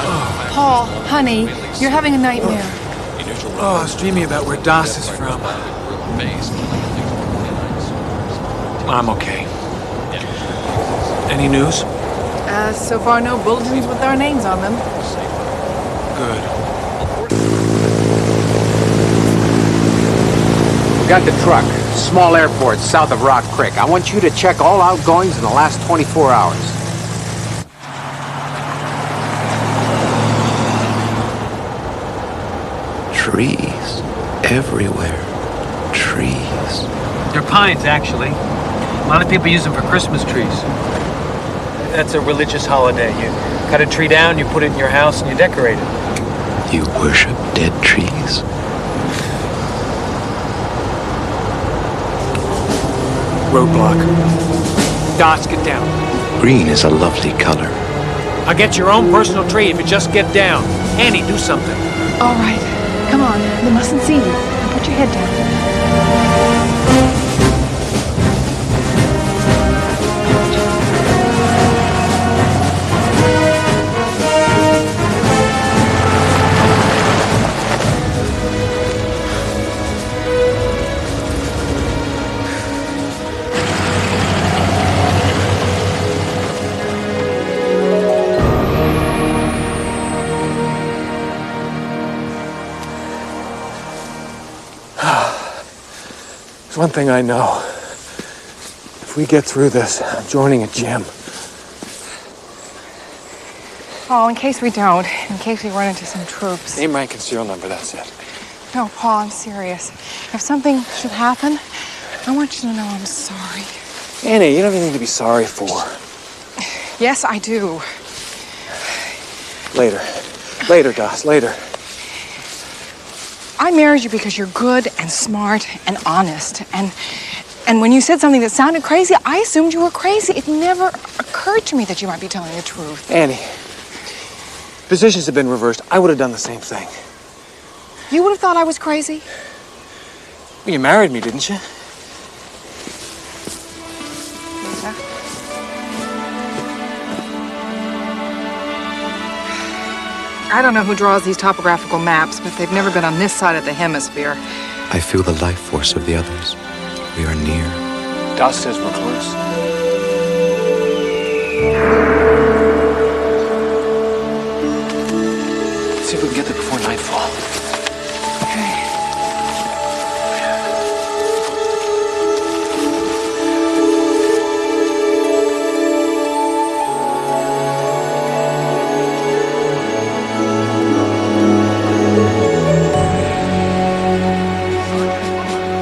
Paul, honey, you're having a nightmare. Oh, I was dreaming about where Das is from. I'm okay. Any news? So far, no bulletins with our names on them. Good. We got the truck. Small airport south of Rock Creek. I want you to check all outgoings in the last 24 hours. Trees. Everywhere. Trees. They're pines, actually. A lot of people use them for Christmas trees. That's a religious holiday. You cut a tree down, you put it in your house, and you decorate it. You worship dead trees? Roadblock. Das, get down. Green is a lovely color. I'll get your own personal tree if you just get down. Annie, do something. All right. Come on. They mustn't see you. Now put your head down. There's one thing I know. If we get through this, I'm joining a gym. Paul, in case we don't, in case we run into some troops. Name, rank, and serial number, that's it. No, Paul, I'm serious. If something should happen, I want you to know I'm sorry. Annie, you don't have anything to be sorry for. Yes, I do. Later. Later, Das, later. I married you because you're good and smart and honest. And when you said something that sounded crazy, I assumed you were crazy. It never occurred to me that you might be telling the truth. Annie, positions have been reversed. I would have done the same thing. You would have thought I was crazy? Well, you married me, didn't you? I don't know who draws these topographical maps, but they've never been on this side of the hemisphere. I feel the life force of the others. We are near. Das says we're close. Let's see if we can get there before nightfall. Okay.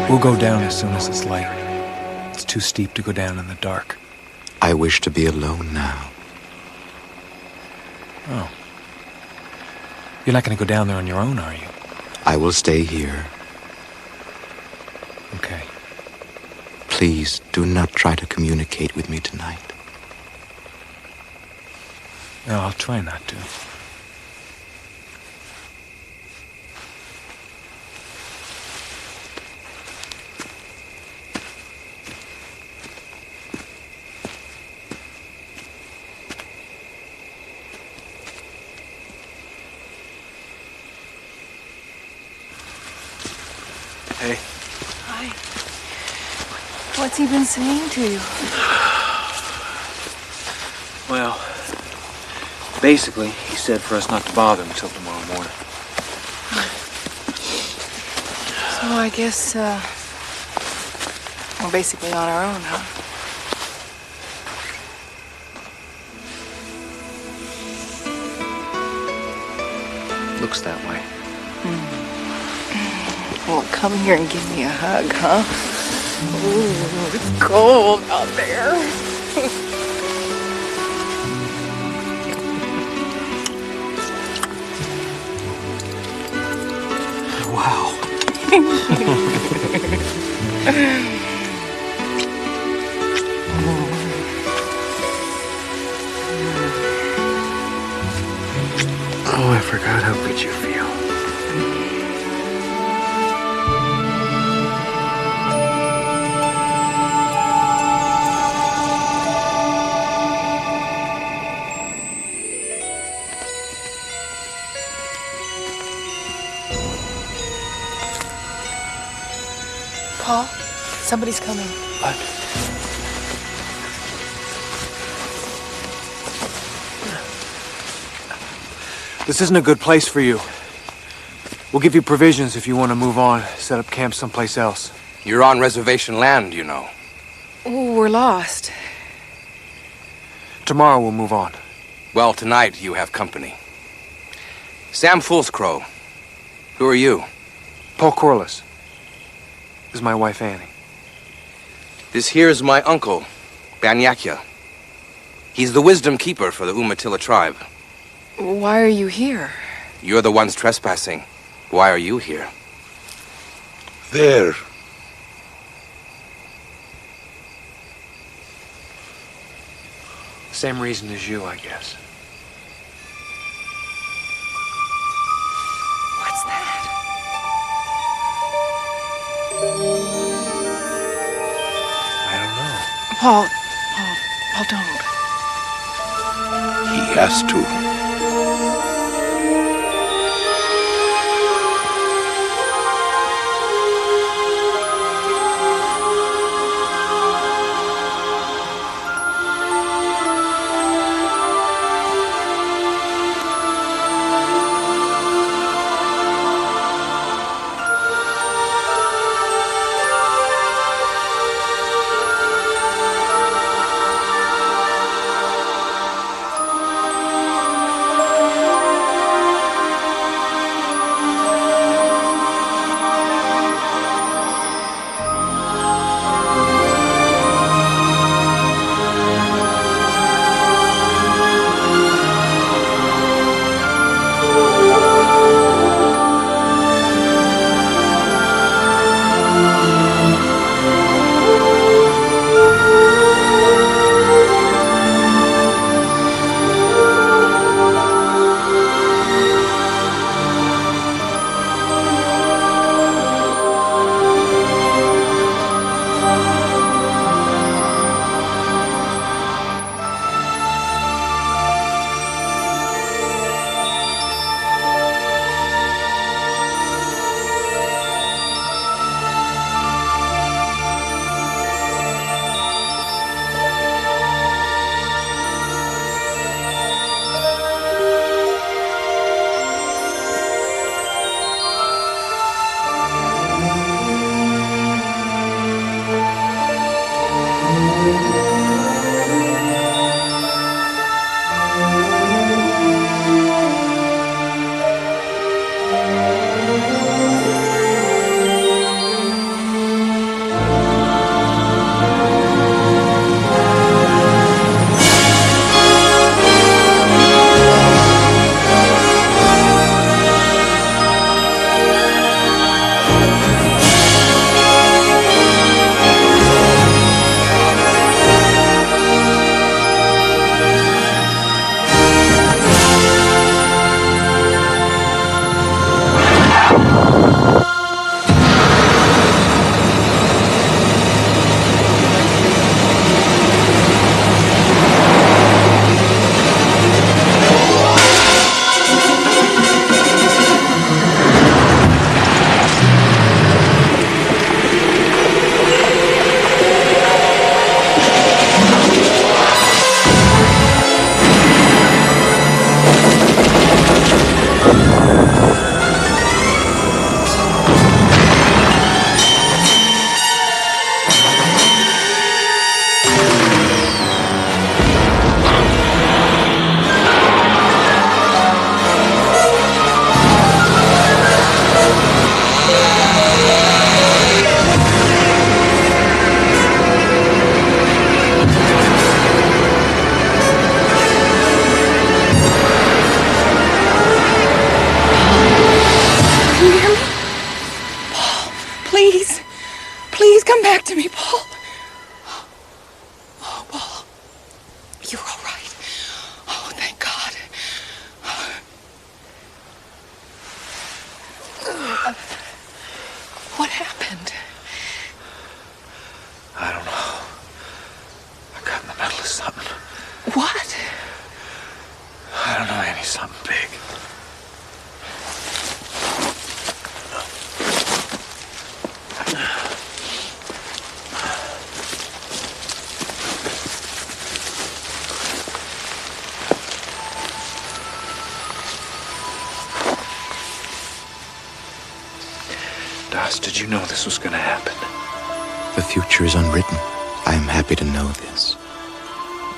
We'll go down as soon as it's light. It's too steep to go down in the dark. I wish to be alone now. Oh. You're not going to go down there on your own, are you? I will stay here. Okay. Please do not try to communicate with me tonight. No, I'll try not to. Hey. Hi. What's he been saying to you? Well, basically, he said for us not to bother him until tomorrow morning. So I guess, we're basically on our own, huh? Looks that way. Well, come here and give me a hug, huh? Ooh, it's cold out there. Wow. Oh, I forgot how good you feel. Paul, somebody's coming. What? This isn't a good place for you. We'll give you provisions if you want to move on, set up camp someplace else. You're on reservation land, you know. Oh, we're lost. Tomorrow we'll move on. Well, tonight you have company. Sam Foolscrow. Who are you? Paul Corliss. This is my wife, Annie. This here is my uncle, Banyakya. He's the wisdom keeper for the Umatilla tribe. Why are you here? You're the ones trespassing. Why are you here? There. Same reason as you, I guess. What's that? I don't know. Paul, don't. He has to. you're all right. Oh, thank God. What happened? I don't know. I got in the middle of something. What? I don't know, Annie, something big. Doss, did you know this was going to happen? The future is unwritten. I am happy to know this.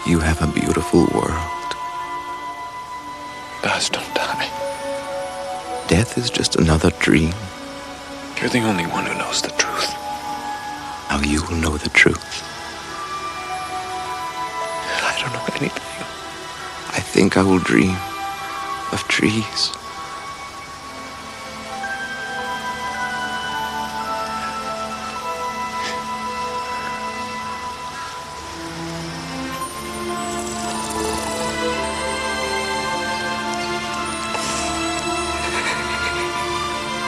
You have a beautiful world. Doss, don't die. Death is just another dream. You're the only one who knows the truth. Now you will know the truth. I don't know anything. I think I will dream of trees.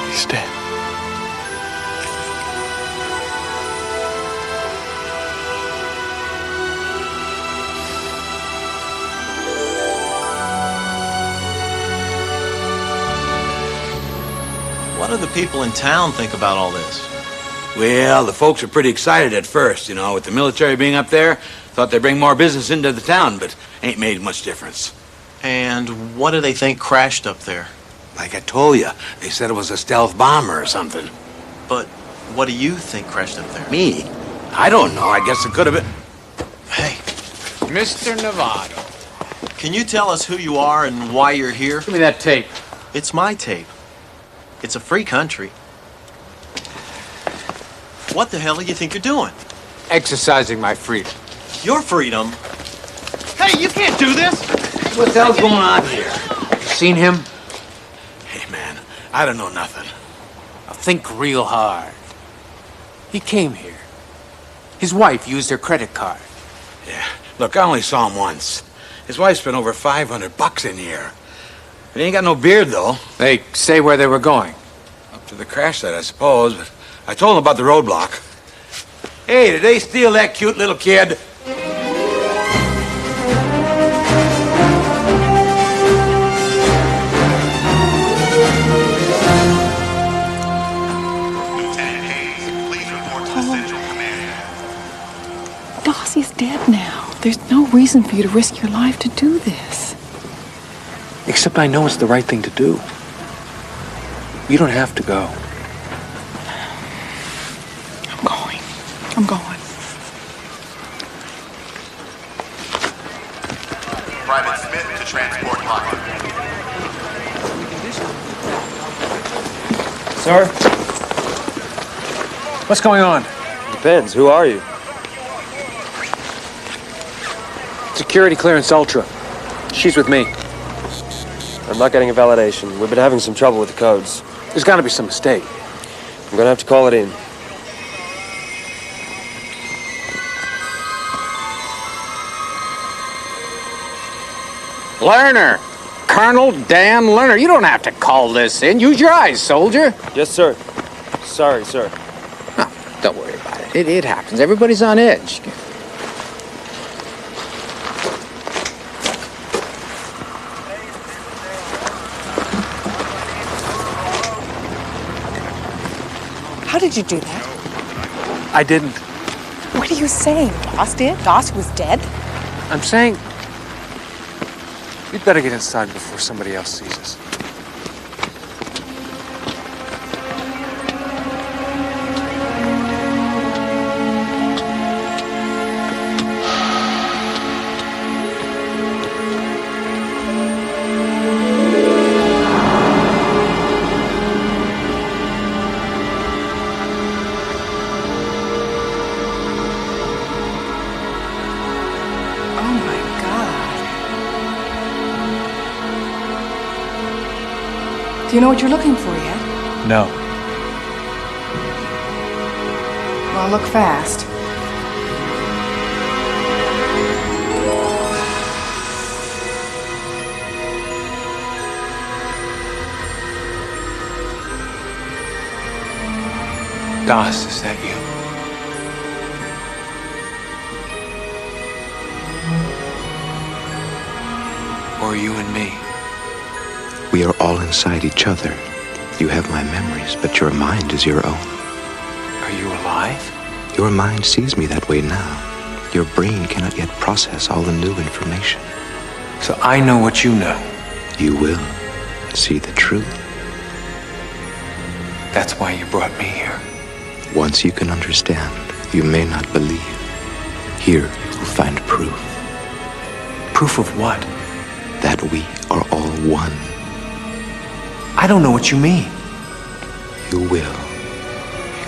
He's dead. What do the people in town think about all this? Well, the folks are pretty excited at first, you know, with the military being up there. Thought they'd bring more business into the town, but ain't made much difference. And what do they think crashed up there? Like I told you, they said it was a stealth bomber or something. But what do you think crashed up there? Me? I don't know. I guess it could have been... Hey, Mr. Novato. can you tell us who you are and why you're here? Give me that tape. It's my tape. It's a free country. What the hell do you think you're doing? Exercising my freedom. Your freedom? Hey, you can't do this! What the hell's going on here? You seen him? Hey, man, I don't know nothing. Now think real hard. He came here. His wife used her credit card. Yeah, look, I only saw him once. His wife spent over $500 in here. He ain't got no beard, though. They say where they were going. Up to the crash site, I suppose, but I told him about the roadblock. Hey, did they steal that cute little kid? Doss is dead now. There's no reason for you to risk your life to do this. Except I know it's the right thing to do. You don't have to go. I'm going. Private Smith to transport line. Sir? What's going on? Depends. Who are you? Security clearance Ultra. She's with me. I'm not getting a validation. We've been having some trouble with the codes. There's got to be some mistake. I'm gonna have to call it in. Lerner! Colonel Dan Lerner. You don't have to call this in. Use your eyes, soldier. Yes, sir. Sorry, sir. Oh, don't worry about it. It happens. Everybody's on edge. How did you do that? I didn't. What are you saying? Doss did? Doss was dead? I'm saying we'd better get inside before somebody else sees us. Do you know what you're looking for yet? No. Well, look fast. Das, is that you? Or you and me? We are all inside each other. You have my memories, but your mind is your own. Are you alive? Your mind sees me that way now. Your brain cannot yet process all the new information. So I know what you know. You will see the truth. That's why you brought me here. Once you can understand, you may not believe. Here you will find proof. Proof of what? That we are all one. I don't know what you mean. You will.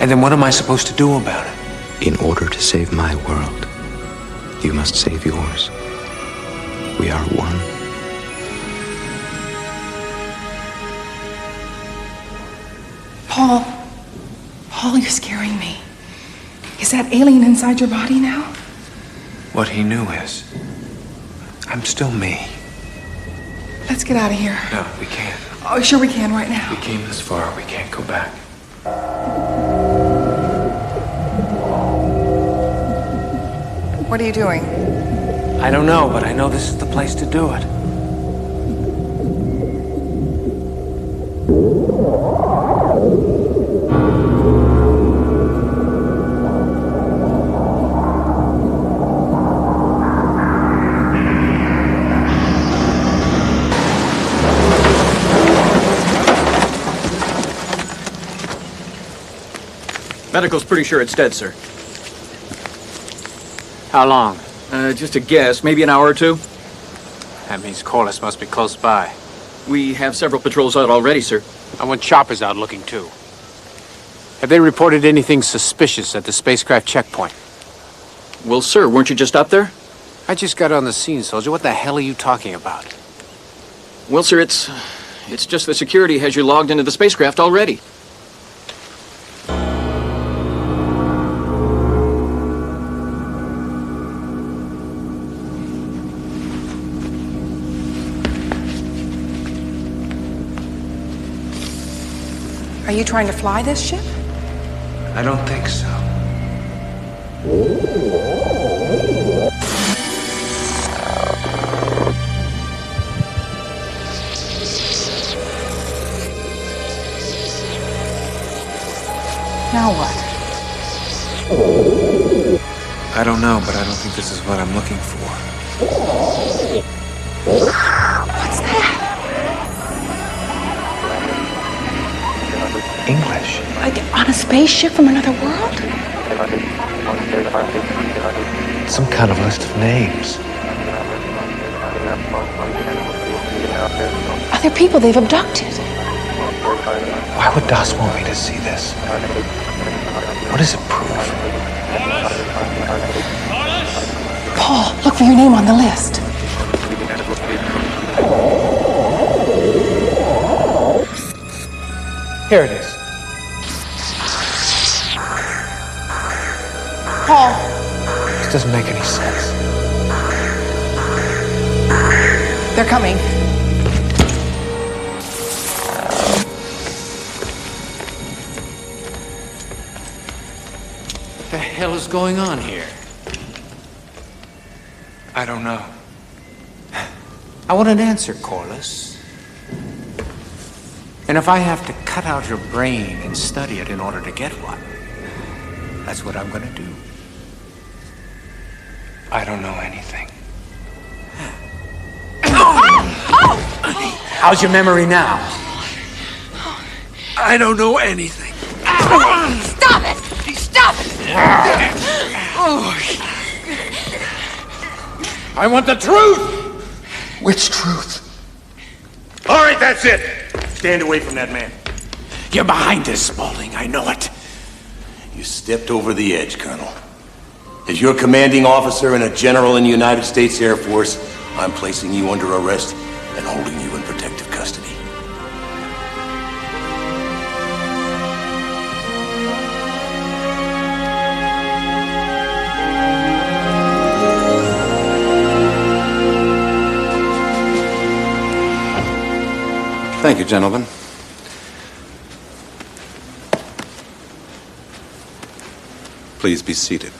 And then what am I supposed to do about it? In order to save my world, you must save yours. We are one. Paul, you're scaring me. Is that alien inside your body now? What he knew is, I'm still me. Let's get out of here. No, we can't. Oh, sure we can right now. We came this far, we can't go back. What are you doing? I don't know, but I know this is the place to do it. Medical's pretty sure it's dead, sir. How long? Just a guess, maybe an hour or two. That means Corliss must be close by. We have several patrols out already, sir. I want choppers out looking too. Have they reported anything suspicious at the spacecraft checkpoint? Well, sir, weren't you just up there? I just got on the scene, soldier. What the hell are you talking about? Well, sir, it's just the security has you logged into the spacecraft already. Are you trying to fly this ship? I don't think so. Now what? I don't know, but I don't think this is what I'm looking for. What's that? English. Like on a spaceship from another world? Some kind of list of names. Other people they've abducted. Why would Das want me to see this? What does it prove? Paul, look for your name on the list. Here it is. Paul. This doesn't make any sense. They're coming. What the hell is going on here? I don't know. I want an answer, Corliss. And if I have to cut out your brain and study it in order to get one, that's what I'm gonna do. I don't know anything. How's your memory now? I don't know anything. Stop it! Stop it! I want the truth! Which truth? All right, that's it. Stand away from that man. You're behind this, Spaulding. I know it. You stepped over the edge, Colonel. As your commanding officer and a general in the United States Air Force, I'm placing you under arrest and holding you in protective custody. Thank you, gentlemen. Please be seated.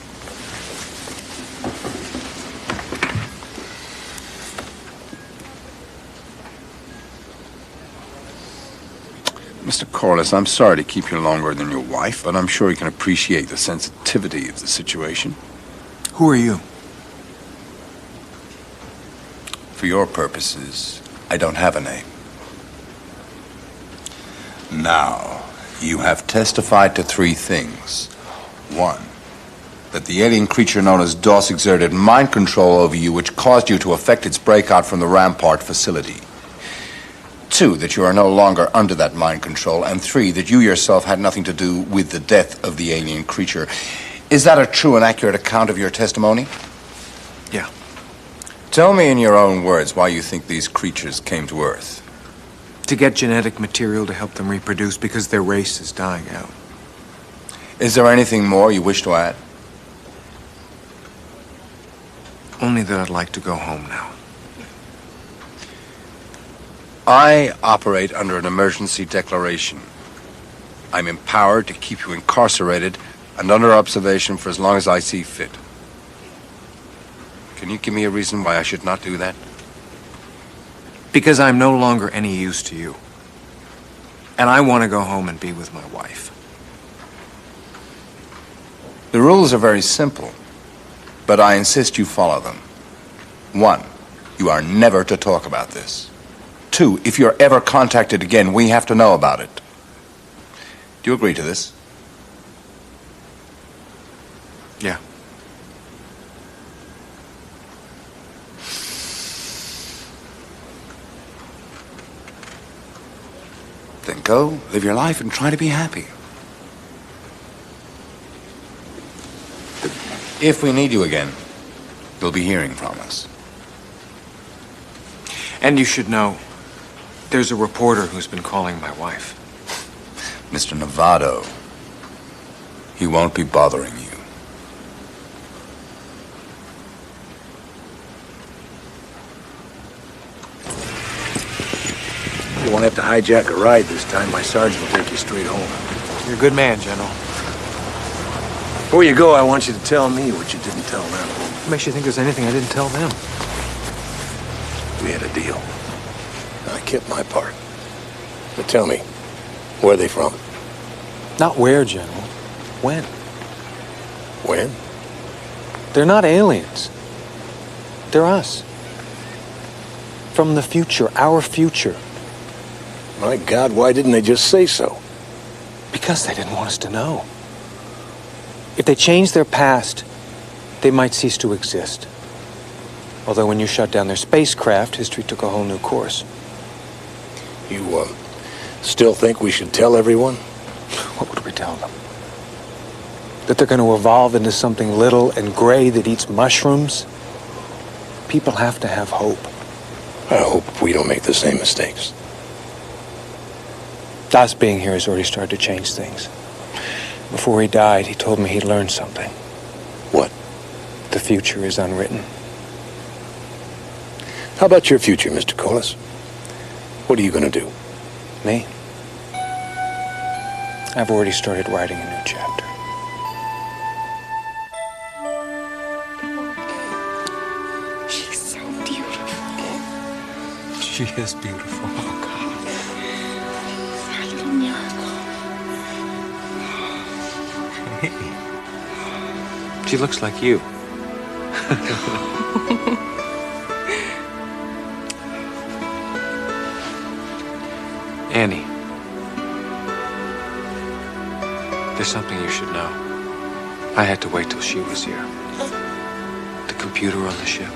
Mr. Corliss, I'm sorry to keep you longer than your wife, but I'm sure you can appreciate the sensitivity of the situation. Who are you? For your purposes, I don't have a name. Now, you have testified to 3 things. 1, that the alien creature known as DOS exerted mind control over you, which caused you to effect its breakout from the Rampart facility. 2, that you are no longer under that mind control. And 3, that you yourself had nothing to do with the death of the alien creature. Is that a true and accurate account of your testimony? Yeah. Tell me in your own words why you think these creatures came to Earth. To get genetic material to help them reproduce because their race is dying out. Is there anything more you wish to add? Only that I'd like to go home now. I operate under an emergency declaration. I'm empowered to keep you incarcerated and under observation for as long as I see fit. Can you give me a reason why I should not do that? Because I'm no longer any use to you. And I want to go home and be with my wife. The rules are very simple, but I insist you follow them. 1, you are never to talk about this. 2, if you're ever contacted again, we have to know about it. Do you agree to this? Yeah. Then go, live your life, and try to be happy. If we need you again, you'll be hearing from us. And you should know, there's a reporter who's been calling my wife. Mr. Novato, he won't be bothering you. You won't have to hijack a ride this time. My sergeant will take you straight home. You're a good man, General. Before you go, I want you to tell me what you didn't tell them. What makes you think there's anything I didn't tell them? We had a deal. I kept my part. But tell me, where are they from? Not where, General. When? When? They're not aliens. They're us. From the future, our future. My God, why didn't they just say so? Because they didn't want us to know. If they changed their past, they might cease to exist. Although when you shut down their spacecraft, history took a whole new course. You, still think we should tell everyone? What would we tell them? That they're going to evolve into something little and gray that eats mushrooms? People have to have hope. I hope we don't make the same mistakes. Us being here has already started to change things. Before he died, he told me he'd learned something. What? The future is unwritten. How about your future, Mr. Corliss? What are you going to do? Me? I've already started writing a new chapter. She's so beautiful. She is beautiful. Oh, God. Our little miracle. She looks like you. Annie. There's something you should know. I had to wait till she was here. The computer on the ship.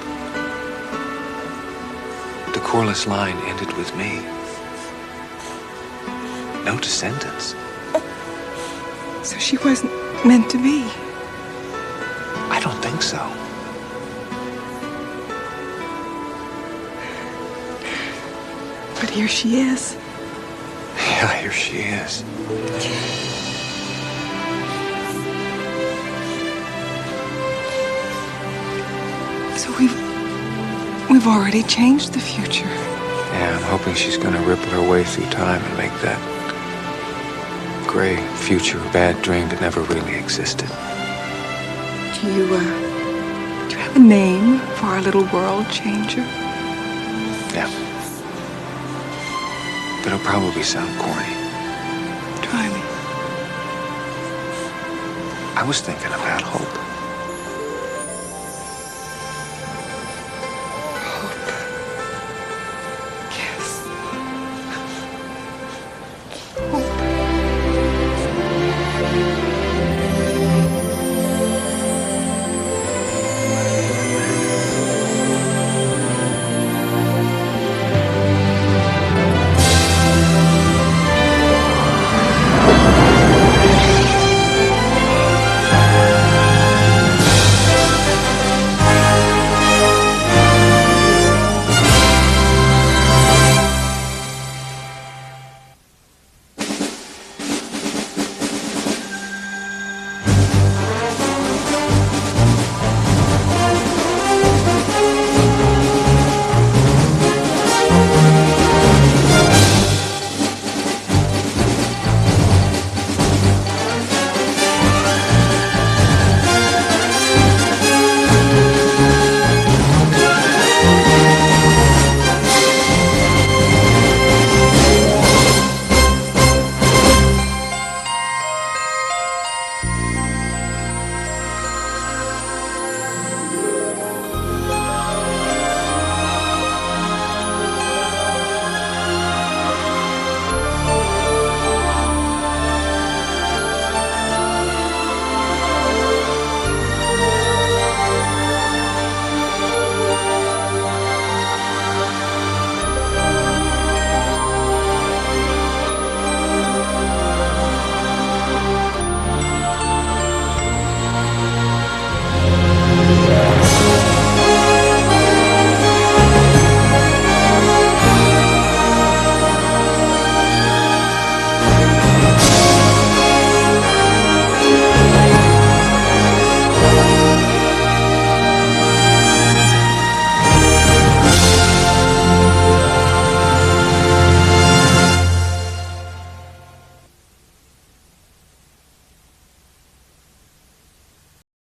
The Corliss line ended with me. No descendants. So she wasn't meant to be. I don't think so. But here she is. Yeah, here she is. So we've already changed the future. Yeah, I'm hoping she's gonna ripple her way through time and make that gray future a bad dream that never really existed. Do you have a name for our little world changer? Yeah. But it'll probably sound corny. Try me. I was thinking about Hope.